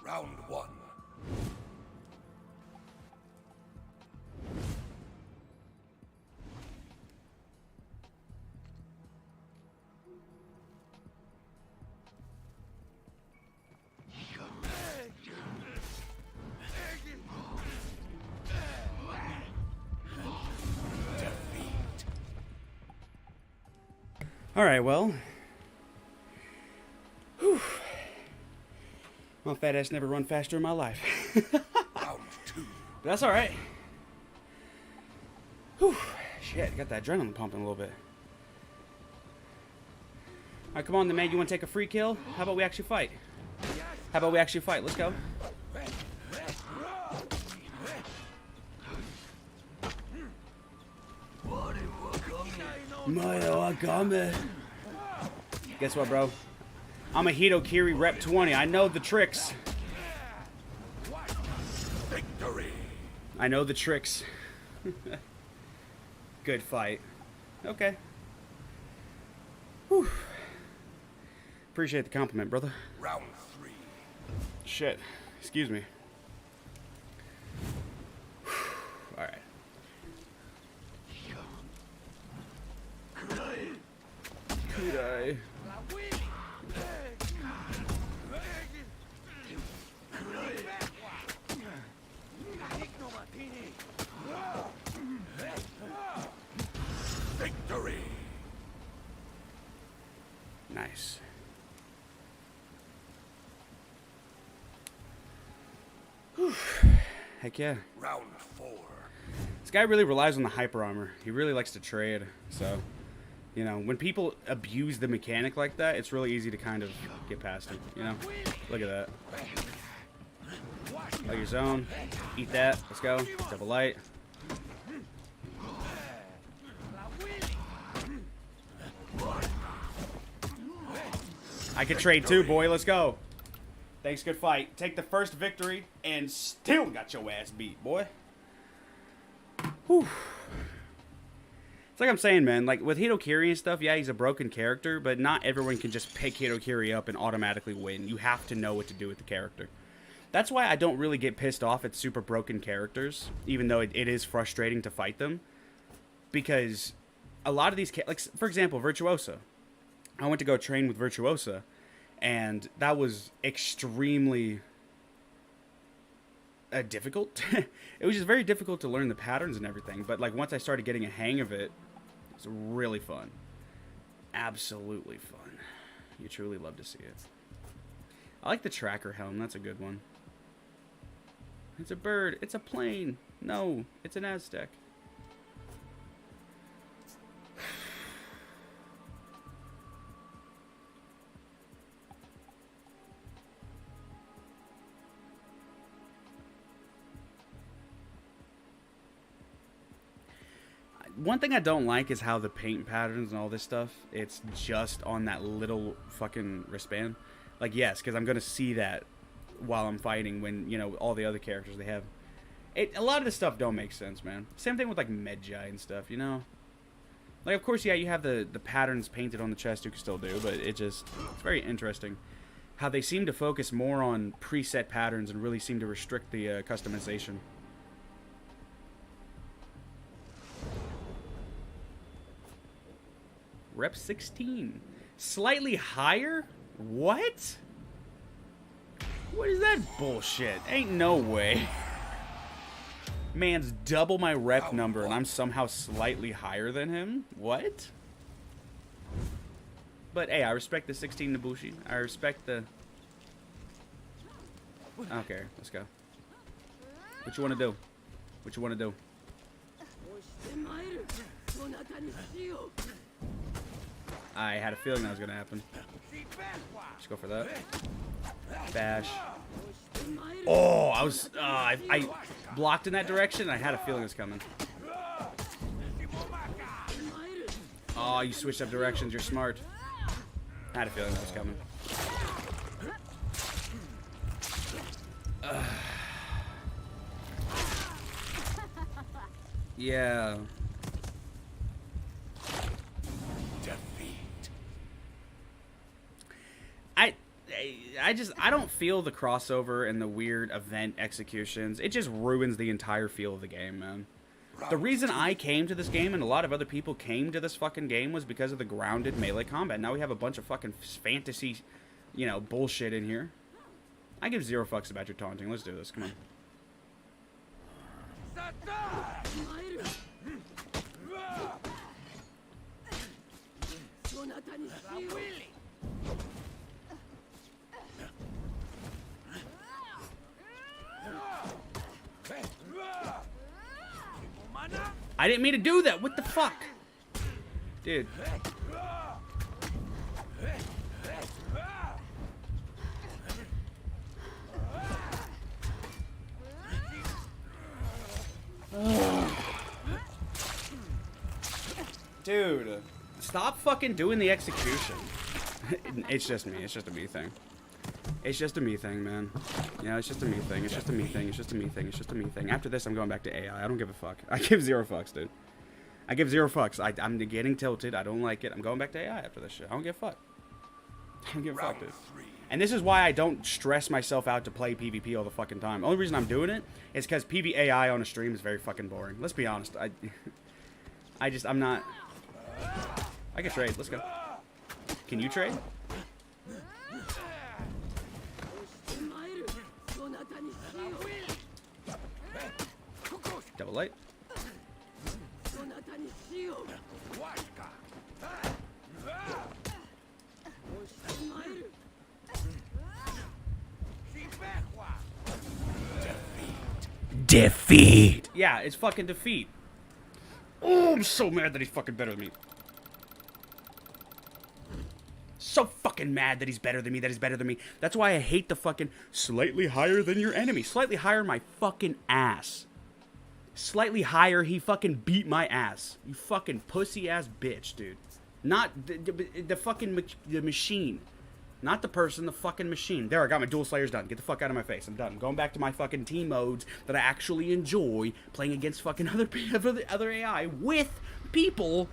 Round 1. Alright, well. Whew. My fat ass never run faster in my life. Round 2. But that's alright. Whew. Shit, got that adrenaline pumping a little bit. Alright, come on then, man. You want to take a free kill? How about we actually fight? How about we actually fight? Let's go. Guess what, bro? I'm a Hitokiri Rep 20. I know the tricks. Victory. I know the tricks. Good fight. Okay. Whew. Appreciate the compliment, brother. Round 3. Shit. Excuse me. Alright. Kudai. Victory. Nice. Whew. Heck yeah. Round 4. This guy really relies on the hyper armor. He really likes to trade, so... You know, when people abuse the mechanic like that, it's really easy to kind of get past it, you know? Look at that. Like your zone. Eat that. Let's go. Double light. I can trade too, boy. Let's go. Thanks, good fight. Take the first victory and still got your ass beat, boy. Whew. It's like I'm saying, man, like with Hitokiri and stuff, yeah, he's a broken character, but not everyone can just pick Hitokiri up and automatically win. You have to know what to do with the character. That's why I don't really get pissed off at super broken characters, even though it is frustrating to fight them. Because a lot of these, like, for example, Virtuosa. I went to go train with Virtuosa, and that was extremely difficult. It was just very difficult to learn the patterns and everything, but like once I started getting a hang of it, it's really fun. Absolutely fun. You truly love to see it. I like the tracker helm. That's a good one. It's a bird. It's a plane. No, it's an Aztec. One thing I don't like is how the paint patterns and all this stuff, it's just on that little fucking wristband. Like, yes, because I'm going to see that while I'm fighting when, you know, all the other characters they have. A lot of this stuff don't make sense, man. Same thing with, like, Medjai and stuff, you know? Like, of course, yeah, you have the patterns painted on the chest you can still do, but it's very interesting how they seem to focus more on preset patterns and really seem to restrict the customization. Rep 16. Slightly higher? What? What is that bullshit? Ain't no way. Man's double my rep number and I'm somehow slightly higher than him? What? But hey, I respect the 16 Nabushi. I respect the... Okay, let's go. What you want to do? What you want to do? I had a feeling that was going to happen. Let's go for that. Bash. Oh, I blocked in that direction and I had a feeling it was coming. Oh, you switched up directions. You're smart. I had a feeling that was coming. Yeah. I don't feel the crossover and the weird event executions. It just ruins the entire feel of the game, man. The reason I came to this game and a lot of other people came to this fucking game was because of the grounded melee combat. Now we have a bunch of fucking fantasy, you know, bullshit in here. I give zero fucks about your taunting. Let's do this. Come on. I didn't mean to do that. What the fuck? Dude. Dude, stop fucking doing the execution. It's just me. It's just a me thing. It's just a me thing, man. Yeah, it's just a me thing. It's just a me thing. It's just a me thing. It's just a me thing. After this, I'm going back to AI. I don't give a fuck. I give 0 fucks, dude. I give 0 fucks. I'm getting tilted. I don't like it. I'm going back to AI after this shit. I don't give a fuck. I don't give a fuck, dude. And this is why I don't stress myself out to play PvP all the fucking time. The only reason I'm doing it is because PvAI on a stream is very fucking boring. Let's be honest. I'm not... I can trade. Let's go. Can you trade? Double light. Defeat. Yeah, it's fucking defeat. Oh, I'm so mad that he's fucking better than me. So fucking mad that he's better than me, That's why I hate the fucking slightly higher than your enemy. Slightly higher my fucking ass. Slightly higher, he fucking beat my ass. You fucking pussy ass bitch, dude. Not the fucking the machine. Not the person, the fucking machine. There, I got my dual slayers done. Get the fuck out of my face. I'm done. I'm going back to my fucking team modes that I actually enjoy playing against fucking other AI with people.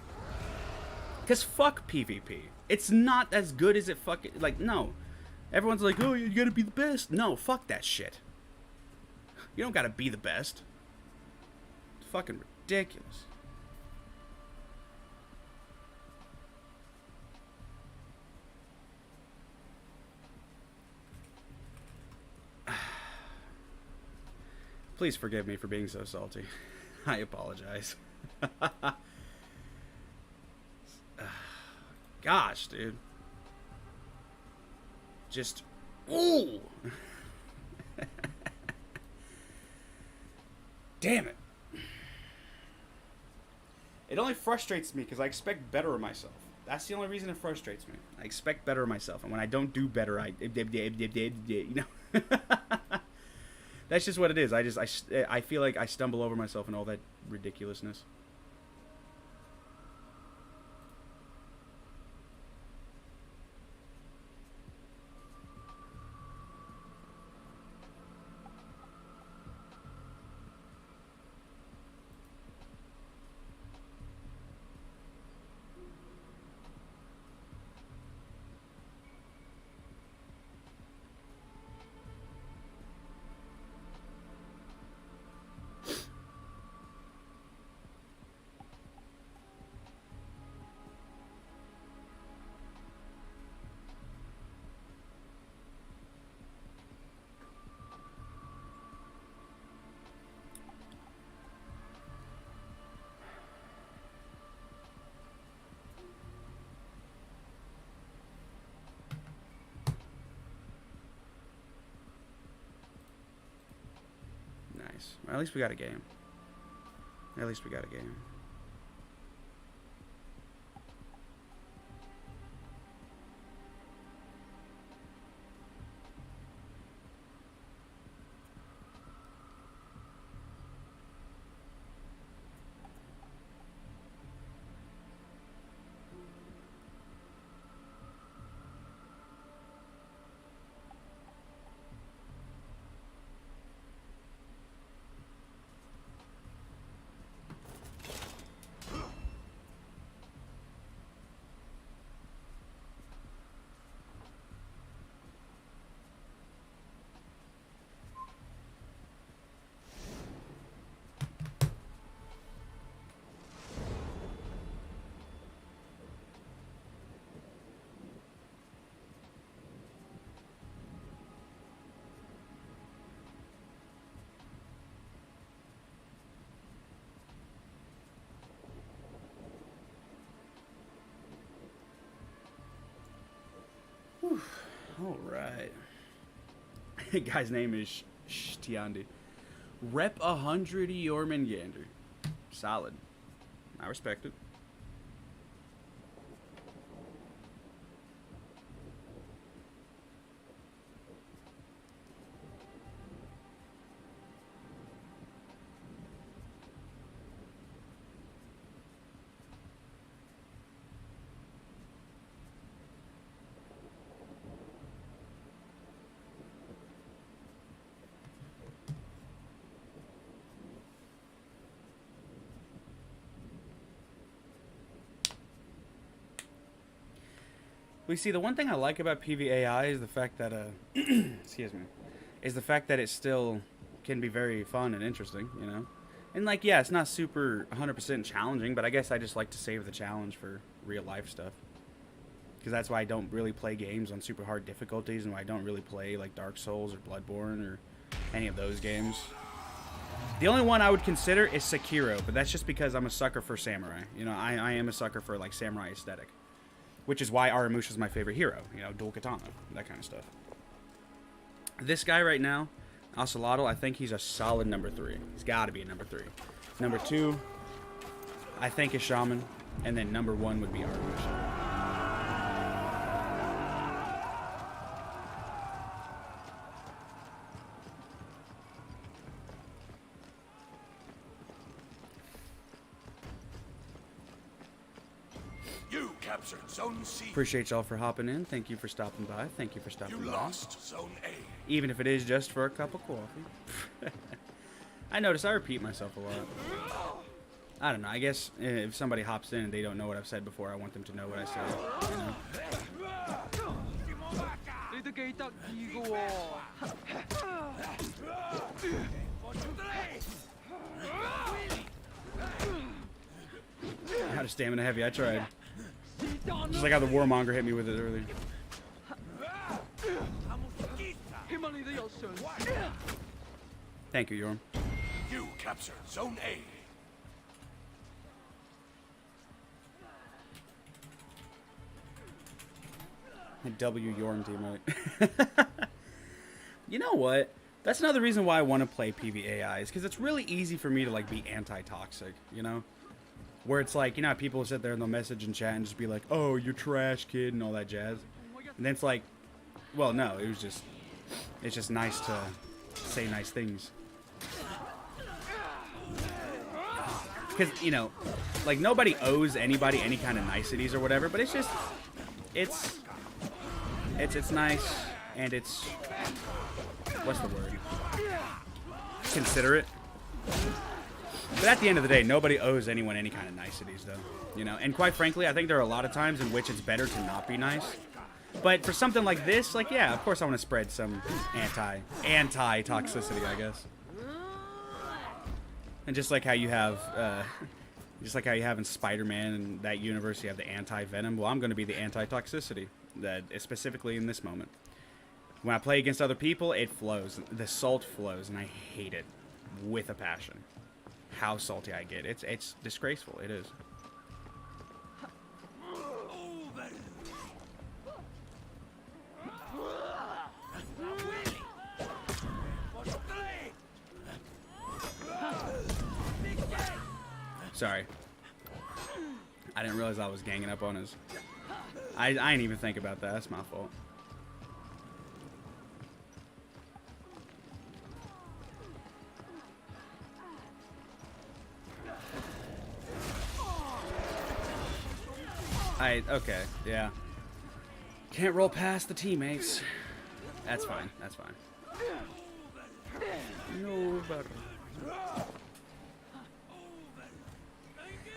Because fuck PvP. It's not as good as it fucking... Like, no. Everyone's like, oh, you gotta be the best. No, fuck that shit. You don't gotta be the best. It's fucking ridiculous. Please forgive me for being so salty. I apologize. Gosh, dude. Just... Ooh! Damn it. It only frustrates me because I expect better of myself. That's the only reason it frustrates me. I expect better of myself. And when I don't do better, you know... That's just what it is. I feel like I stumble over myself and all that ridiculousness. Well, at least we got a game. At least we got a game. All right. Guy's name is Tiandi. Rep 100 Jormungandr. Solid. I respect it. We see the one thing I like about PvAI is the fact that excuse me, is the fact that it still can be very fun and interesting, you know. And like, yeah, it's not super 100% challenging, but I guess I just like to save the challenge for real life stuff. Because that's why I don't really play games on super hard difficulties, and why I don't really play like Dark Souls or Bloodborne or any of those games. The only one I would consider is Sekiro, but that's just because I'm a sucker for samurai. You know, I am a sucker for like samurai aesthetic. Which is why Aramusha is my favorite hero. You know, dual katana, that kind of stuff. This guy right now, Ocelotl, I think he's a solid number 3. He's got to be a number 3. Number 2, I think is Shaman. And then number 1 would be Aramusha. You captured Zone C. Appreciate y'all for hopping in. Thank you for stopping by. Thank you for stopping You by. lost Zone A. Even if it is just for a cup of coffee. I notice I repeat myself a lot. I don't know. I guess if somebody hops in and they don't know what I've said before, I want them to know what I said. You know? How to stamina heavy. I tried. Just like how the Warmonger hit me with it earlier. Thank you, Yorm. You captured Zone A. W Yorm teammate. You know what? That's another reason why I want to play PvAI is because it's really easy for me to like be anti-toxic, you know? Where it's like, you know how people sit there and they'll message in chat and just be like, oh, you're trash, kid, and all that jazz. And then it's like, well, no, it's just nice to say nice things. Because, you know, like nobody owes anybody any kind of niceties or whatever, but it's just, it's nice, and it's, what's the word? Considerate. But at the end of the day, nobody owes anyone any kind of niceties, though. You know, and quite frankly, I think there are a lot of times in which it's better to not be nice. But for something like this, like, yeah, of course I want to spread some anti-toxicity, I guess. And just like how you have, in Spider-Man and that universe, you have the anti-venom. Well, I'm going to be the anti-toxicity, that is specifically in this moment. When I play against other people, it flows. The salt flows, and I hate it with a passion. How salty I get. It's disgraceful. It is. Sorry. I didn't realize I was ganging up on his... I didn't even think about that. That's my fault. Okay, yeah. Can't roll past the teammates. That's fine, that's fine. No better.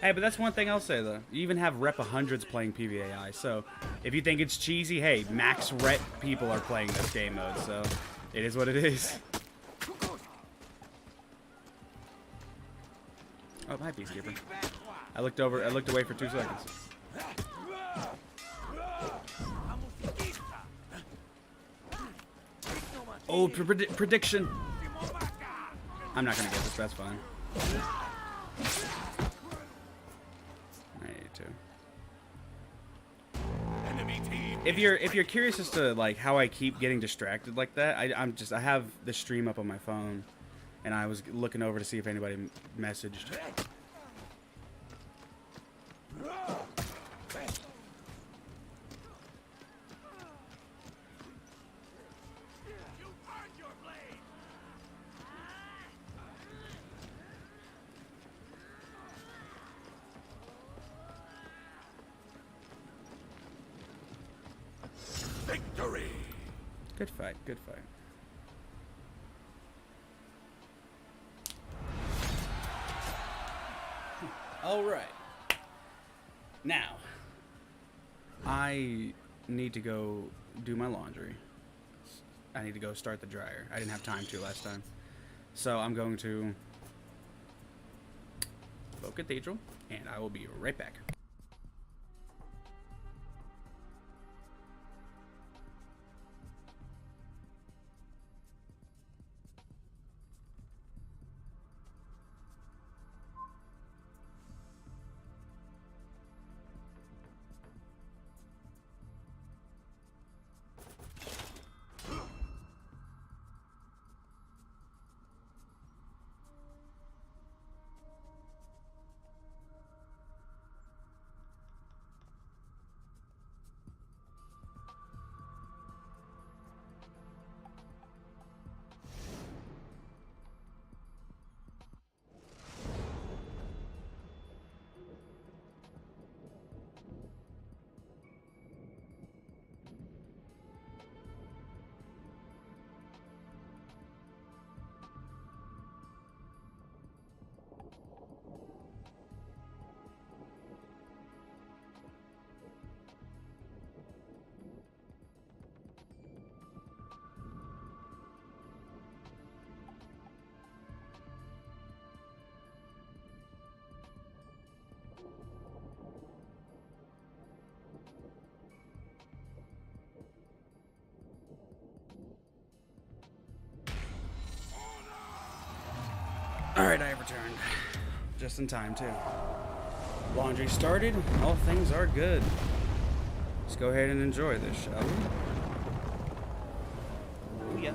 Hey, but that's one thing I'll say, though. You even have rep 100s playing PvAI, so if you think it's cheesy, hey, max rep people are playing this game mode, so it is what it is. Oh, hi, Peacekeeper. I looked away for 2 seconds. Oh, prediction. I'm not gonna get this, that's fine. I need to. Enemy team if you're curious as to like how I keep getting distracted like that, I have the stream up on my phone, and I was looking over to see if anybody messaged. Victory! Good fight, good fight. All right. Now, I need to go do my laundry. I need to go start the dryer. I didn't have time to last time. So I'm going to Folk Cathedral, and I will be right back. Alright, I have returned. Just in time, too. Laundry started. All things are good. Let's go ahead and enjoy this, shall we? Oh, yeah.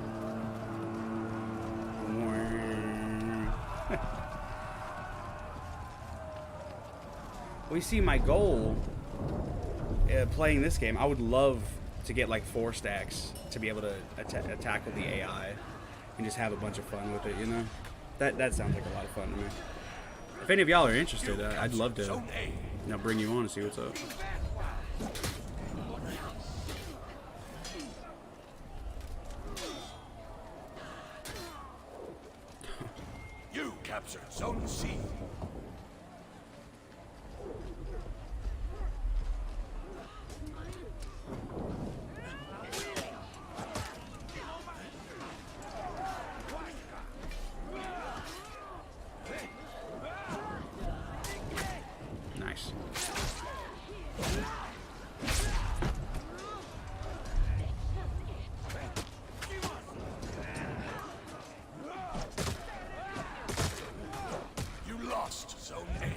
We see my goal playing this game. I would love to get like 4 stacks to be able to tackle the AI and just have a bunch of fun with it, you know? That sounds like a lot of fun to me. If any of y'all are interested, I'd love to bring you on and see what's up. You captured Zone C. Nice. You lost Zone A.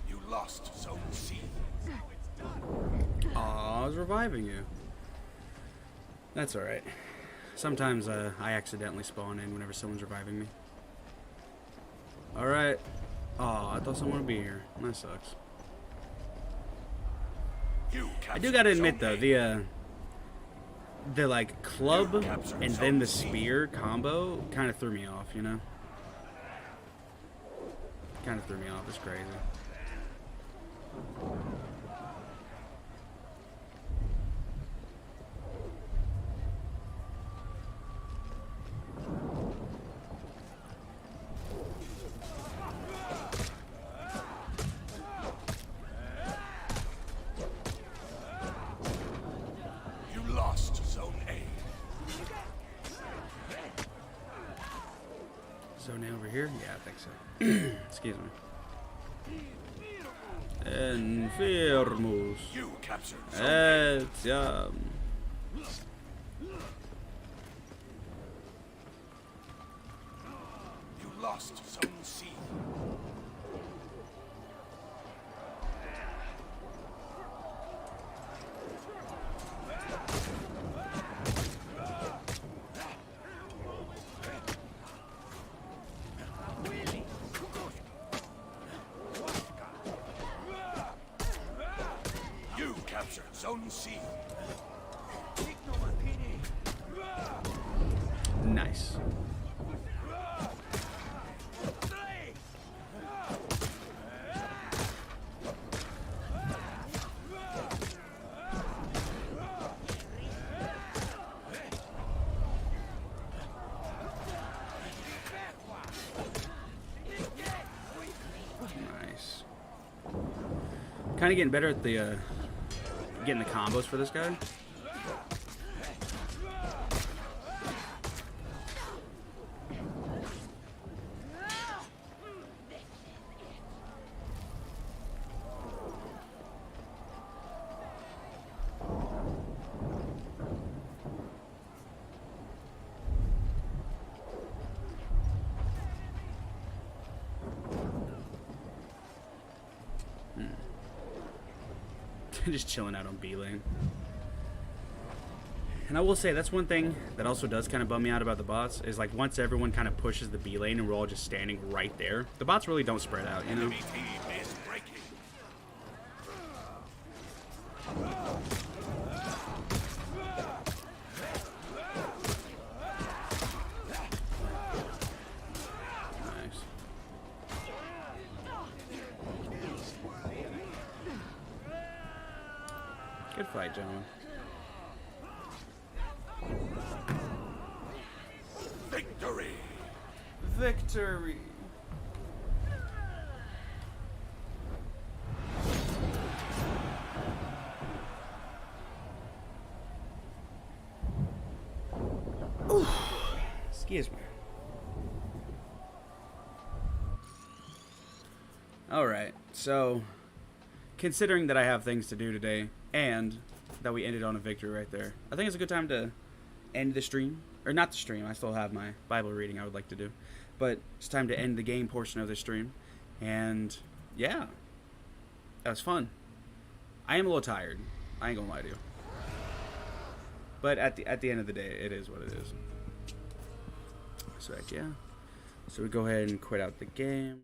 You lost Zone C. Aw, I was reviving you. That's alright. Sometimes I accidentally spawn in whenever someone's reviving me. Alright. Aw, I thought someone would be here. That sucks. I do gotta admit though, the like club and then the spear combo kind of threw me off, you know? Kind of threw me off. It's crazy. You lost Zone A. Zone A over here? Yeah, I think so. Excuse me. Enfermos. You captured Zone A. Etiam. You lost Zone C. zone C. Nice. Nice. Kind of getting better at the getting the combos for this guy. Just chilling out on B lane. And I will say that's one thing that also does kind of bum me out about the bots is like once everyone kind of pushes the B lane and we're all just standing right there, the bots really don't spread out, you know? Enemy team is breaking. Nice. Good fight, gentlemen. Victory. Victory. Ooh. Excuse me. Alright, so considering that I have things to do today and that we ended on a victory right there, I think it's a good time to end the stream. Or not the stream, I still have my Bible reading I would like to do. But it's time to end the game portion of the stream. And yeah, that was fun. I am a little tired. I ain't gonna lie to you. But at the end of the day, it is what it is. So heck yeah. So we go ahead and quit out the game.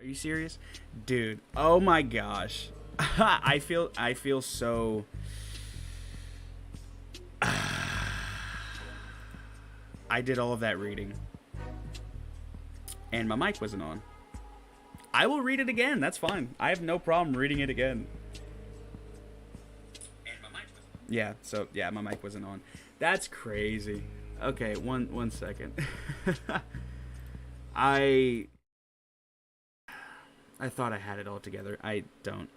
Are you serious? Dude, oh my gosh. I feel so... I did all of that reading. And my mic wasn't on. I will read it again. That's fine. I have no problem reading it again. And my mic wasn't on. Yeah, so, yeah, my mic wasn't on. That's crazy. Okay, one second. I thought I had it all together. I don't.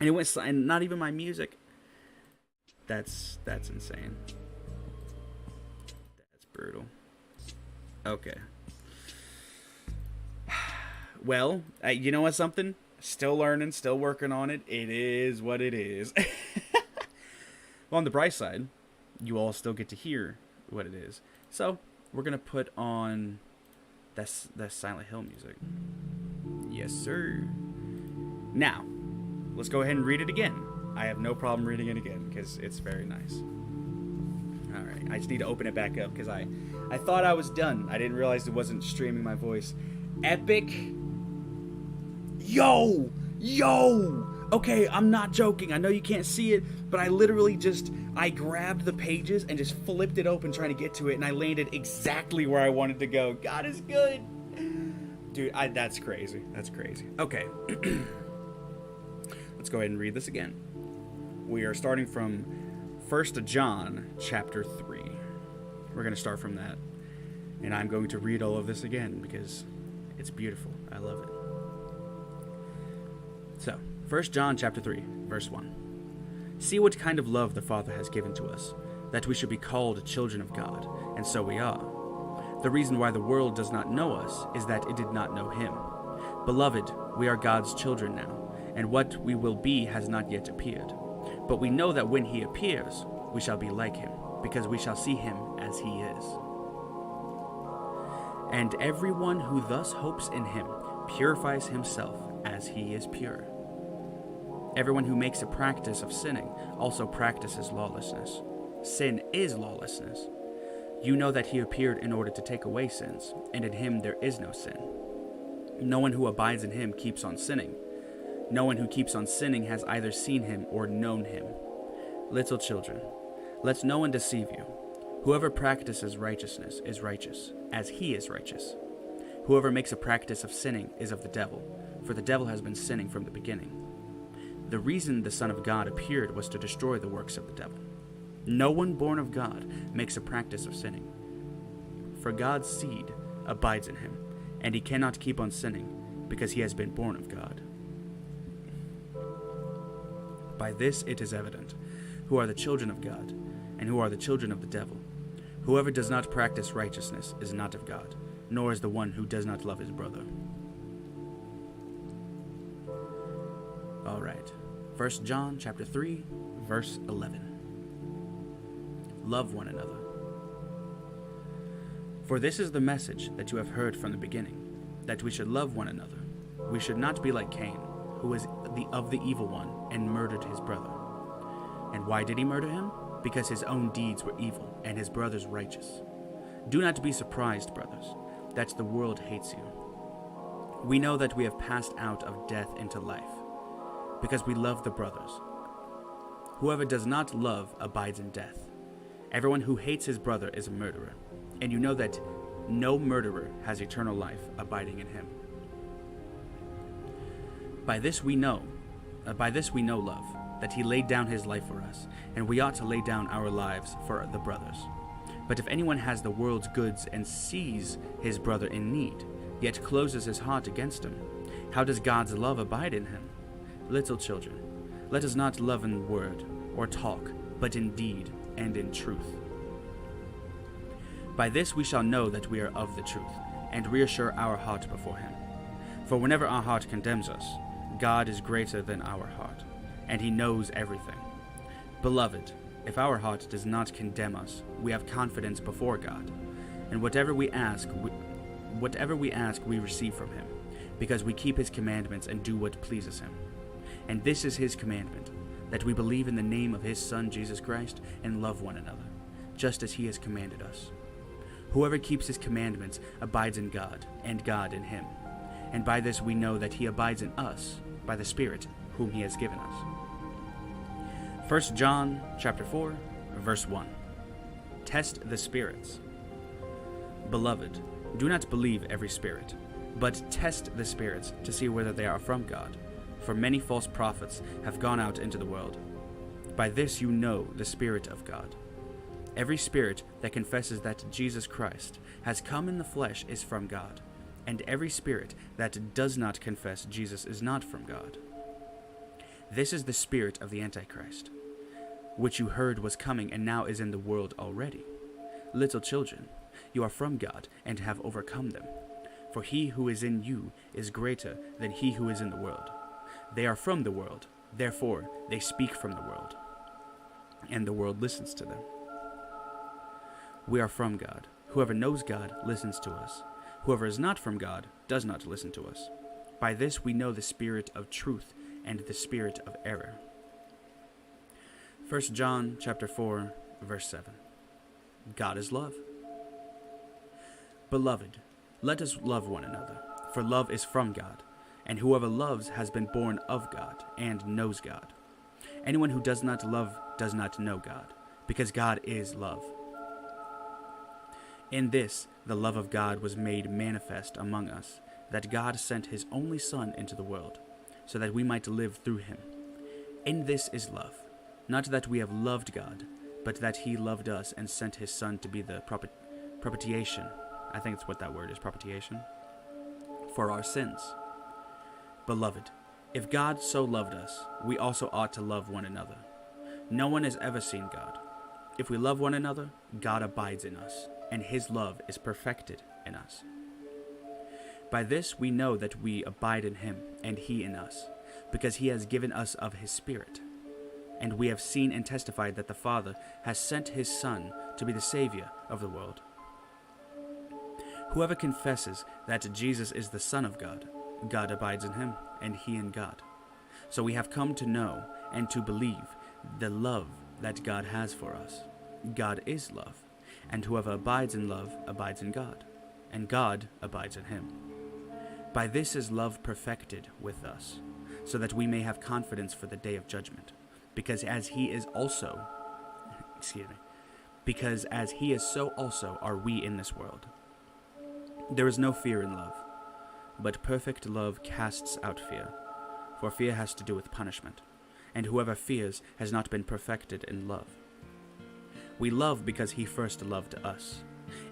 And it went, and not even my music. That's insane. That's brutal. Okay. Well, you know what, something? Still learning, still working on it. It is what it is. Well, on the bright side, you all still get to hear what it is. So, we're going to put on that Silent Hill music. Yes, sir. Now, let's go ahead and read it again. I have no problem reading it again, because it's very nice. Alright, I just need to open it back up, because I thought I was done. I didn't realize it wasn't streaming my voice. Epic. Yo! Okay, I'm not joking. I know you can't see it, but I literally I grabbed the pages and just flipped it open trying to get to it, and I landed exactly where I wanted to go. God is good. Dude, that's crazy. That's crazy. Okay. Let's go ahead and read this again. We are starting from 1 John chapter 3. We're going to start from that. And I'm going to read all of this again because it's beautiful. I love it. So, 1 John chapter 3, verse 1. See what kind of love the Father has given to us, that we should be called children of God, and so we are. The reason why the world does not know us is that it did not know him. Beloved, we are God's children now, and what we will be has not yet appeared. But we know that when he appears, we shall be like him, because we shall see him as he is. And everyone who thus hopes in him purifies himself as he is pure. Everyone who makes a practice of sinning also practices lawlessness. Sin is lawlessness. You know that he appeared in order to take away sins, and in him there is no sin. No one who abides in him keeps on sinning. No one who keeps on sinning has either seen him or known him. Little children, let no one deceive you. Whoever practices righteousness is righteous, as he is righteous. Whoever makes a practice of sinning is of the devil, for the devil has been sinning from the beginning. The reason the Son of God appeared was to destroy the works of the devil. No one born of God makes a practice of sinning, for God's seed abides in him, and he cannot keep on sinning, because he has been born of God. By this it is evident who are the children of God, and who are the children of the devil. Whoever does not practice righteousness is not of God, nor is the one who does not love his brother. All right. 1 John chapter 3, verse 11. Love one another. For this is the message that you have heard from the beginning, that we should love one another. We should not be like Cain, who was of the evil one and murdered his brother. And why did he murder him? Because his own deeds were evil and his brother's righteous. Do not be surprised, brothers, that the world hates you. We know that we have passed out of death into life, because we love the brothers. Whoever does not love abides in death. Everyone who hates his brother is a murderer, and you know that no murderer has eternal life abiding in him. By this we know love, that he laid down his life for us, and we ought to lay down our lives for the brothers. But if anyone has the world's goods and sees his brother in need, yet closes his heart against him, how does God's love abide in him? Little children, let us not love in word or talk, but in deed and in truth. By this we shall know that we are of the truth, and reassure our heart before him. For whenever our heart condemns us, God is greater than our heart, and he knows everything. Beloved, if our heart does not condemn us, we have confidence before God, and whatever we ask, we receive from him, because we keep his commandments and do what pleases him. And this is his commandment, that we believe in the name of his Son Jesus Christ and love one another, just as he has commanded us. Whoever keeps his commandments abides in God, and God in him. and by this we know that he abides in us by the Spirit whom he has given us. 1 John chapter 4, verse 1. Test the spirits. Beloved, do not believe every spirit, but test the spirits to see whether they are from God, for many false prophets have gone out into the world. By this you know the Spirit of God. Every spirit that confesses that Jesus Christ has come in the flesh is from God, and every spirit that does not confess Jesus is not from God. This is the spirit of the Antichrist, which you heard was coming and now is in the world already. Little children, you are from God and have overcome them, for he who is in you is greater than he who is in the world. They are from the world, therefore they speak from the world, and the world listens to them. We are from God. Whoever knows God listens to us. Whoever is not from God does not listen to us. By this we know the spirit of truth and the spirit of error. 1 John chapter 4, verse 7. God is love. Beloved, let us love one another, for love is from God, and whoever loves has been born of God and knows God. Anyone who does not love does not know God, because God is love. In this, the love of God was made manifest among us, that God sent his only Son into the world, so that we might live through him. In this is love, not that we have loved God, but that he loved us and sent his Son to be the propitiation. I think it's what that word is, propitiation, for our sins. Beloved, if God so loved us, we also ought to love one another. No one has ever seen God. If we love one another, God abides in us, and his love is perfected in us. By this we know that we abide in him, and he in us, because he has given us of his Spirit. And we have seen and testified that the Father has sent his Son to be the Savior of the world. Whoever confesses that Jesus is the Son of God, God abides in him, and he in God. So we have come to know and to believe the love that God has for us. God is love, and whoever abides in love abides in God, and God abides in him. By this is love perfected with us, so that we may have confidence for the day of judgment, because as he is so also are we in this world. There is no fear in love, but perfect love casts out fear, for fear has to do with punishment, and whoever fears has not been perfected in love. We love because he first loved us.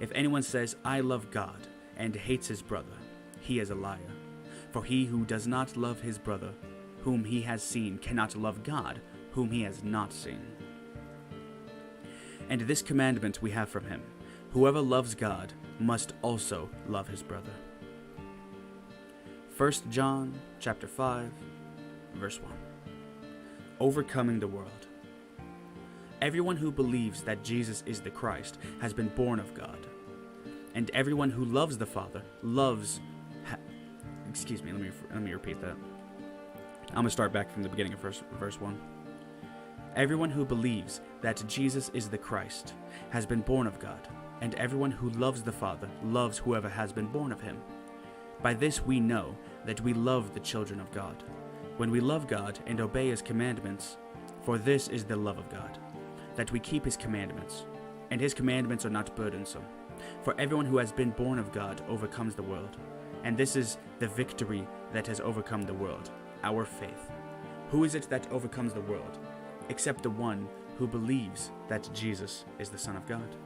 If anyone says, I love God, and hates his brother, he is a liar. For he who does not love his brother, whom he has seen, cannot love God, whom he has not seen. And this commandment we have from him: whoever loves God must also love his brother. 1 John chapter 5, verse 1. Overcoming the world. Everyone who believes that Jesus is the Christ has been born of God. And everyone who loves the Father loves... let me repeat that. I'm going to start back from the beginning of verse 1. Everyone who believes that Jesus is the Christ has been born of God. And everyone who loves the Father loves whoever has been born of him. By this we know that we love the children of God, when we love God and obey his commandments. For this is the love of God, that we keep his commandments, and his commandments are not burdensome. For everyone who has been born of God overcomes the world, and this is the victory that has overcome the world, our faith. Who is it that overcomes the world, except the one who believes that Jesus is the Son of God?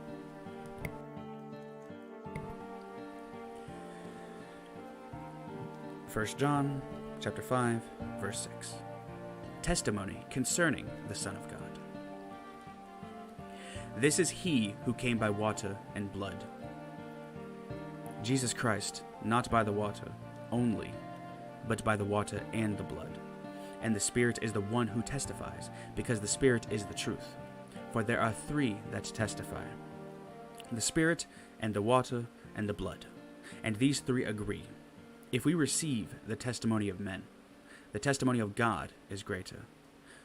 First John chapter 5, verse 6. Testimony concerning the Son of God. This is he who came by water and blood. Jesus Christ, not by the water only, but by the water and the blood. And the Spirit is the one who testifies, because the Spirit is the truth. For there are three that testify: the Spirit, and the water, and the blood. And these three agree. If we receive the testimony of men, the testimony of God is greater.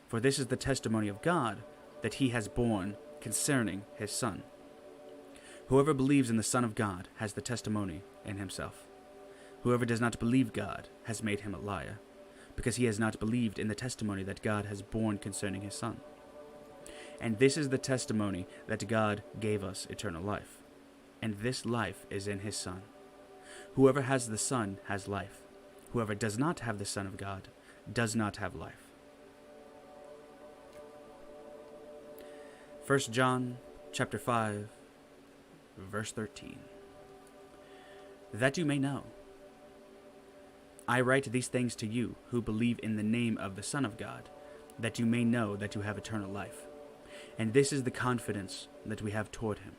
For this is the testimony of God, that he has borne concerning his Son. Whoever believes in the Son of God has the testimony in himself. Whoever does not believe God has made him a liar, because he has not believed in the testimony that God has borne concerning his Son. And this is the testimony that God gave us eternal life, and this life is in his Son. Whoever has the Son has life. Whoever does not have the Son of God does not have life. 1 John chapter 5, verse 13. That you may know, I write these things to you who believe in the name of the Son of God, that you may know that you have eternal life. And this is the confidence that we have toward him,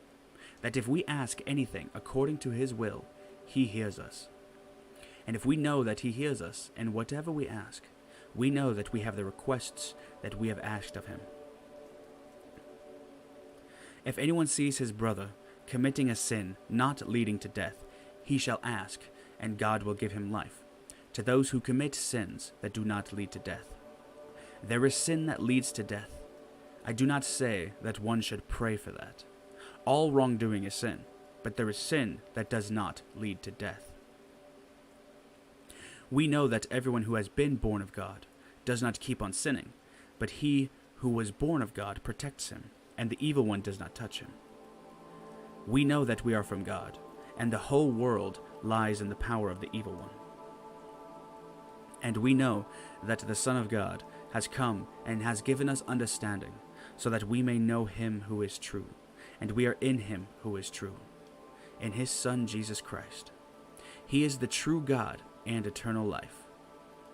that if we ask anything according to his will, he hears us. And if we know that he hears us in whatever we ask, we know that we have the requests that we have asked of him. If anyone sees his brother committing a sin not leading to death, he shall ask, and God will give him life, to those who commit sins that do not lead to death. There is sin that leads to death. I do not say that one should pray for that. All wrongdoing is sin, but there is sin that does not lead to death. We know that everyone who has been born of God does not keep on sinning, but he who was born of God protects him, and the evil one does not touch him. We know that we are from God, and the whole world lies in the power of the evil one. And we know that the Son of God has come and has given us understanding, so that we may know him who is true, and we are in him who is true, in his Son Jesus Christ. He is the true God and eternal life.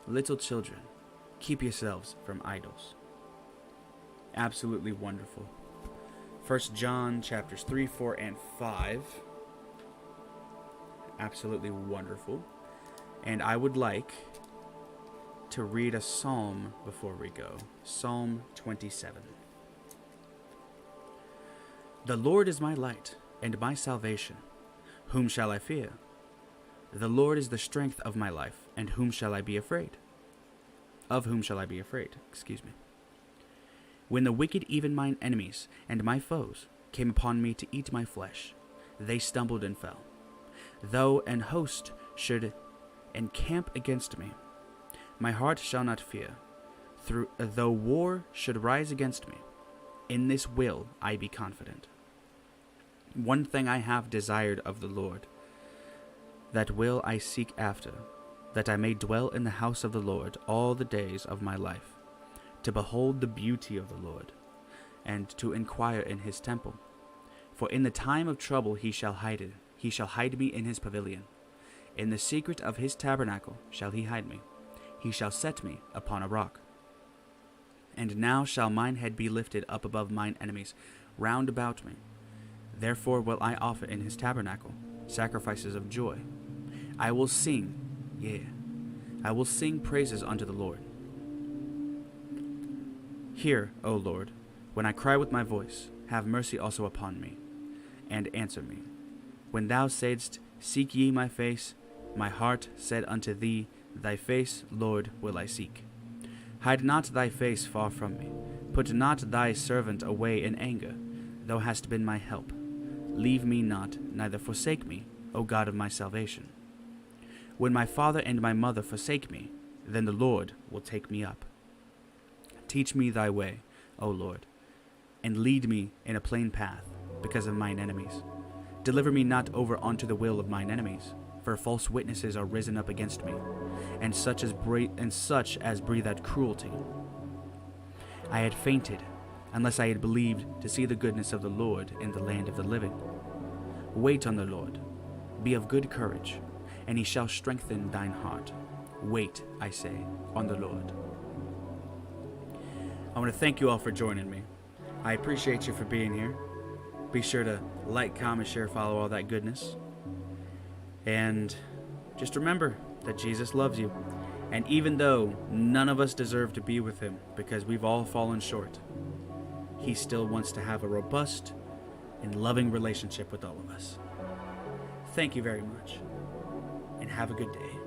Little children, keep yourselves from idols. Absolutely wonderful. 1 John chapters 3, 4, and 5. Absolutely wonderful. And I would like to read a psalm before we go. Psalm 27. The Lord is my light and my salvation. Whom shall I fear? The Lord is the strength of my life, and whom shall I be afraid? Of whom shall I be afraid? When the wicked, even mine enemies and my foes, came upon me to eat my flesh, they stumbled and fell. Though an host should encamp against me, my heart shall not fear. Though war should rise against me, in this will I be confident. One thing I have desired of the Lord, that will I seek after, that I may dwell in the house of the Lord all the days of my life, to behold the beauty of the Lord, and to inquire in his temple. For in the time of trouble he shall hide me in his pavilion. In the secret of his tabernacle shall he hide me. He shall set me upon a rock. And now shall mine head be lifted up above mine enemies round about me. Therefore will I offer in his tabernacle sacrifices of joy. I will sing praises unto the Lord. Hear, O Lord, when I cry with my voice, have mercy also upon me, and answer me. When thou saidst, Seek ye my face, my heart said unto thee, Thy face, Lord, will I seek. Hide not thy face far from me. Put not thy servant away in anger. Thou hast been my help. Leave me not, neither forsake me, O God of my salvation. When my father and my mother forsake me, then the Lord will take me up. Teach me thy way, O Lord, and lead me in a plain path because of mine enemies. Deliver me not over unto the will of mine enemies, for false witnesses are risen up against me, and such as breathe out cruelty. I had fainted, unless I had believed to see the goodness of the Lord in the land of the living. Wait on the Lord, be of good courage, and he shall strengthen thine heart. Wait, I say, on the Lord. I want to thank you all for joining me. I appreciate you for being here. Be sure to like, comment, share, follow, all that goodness. And just remember that Jesus loves you. And even though none of us deserve to be with him because we've all fallen short, he still wants to have a robust and loving relationship with all of us. Thank you very much, and have a good day.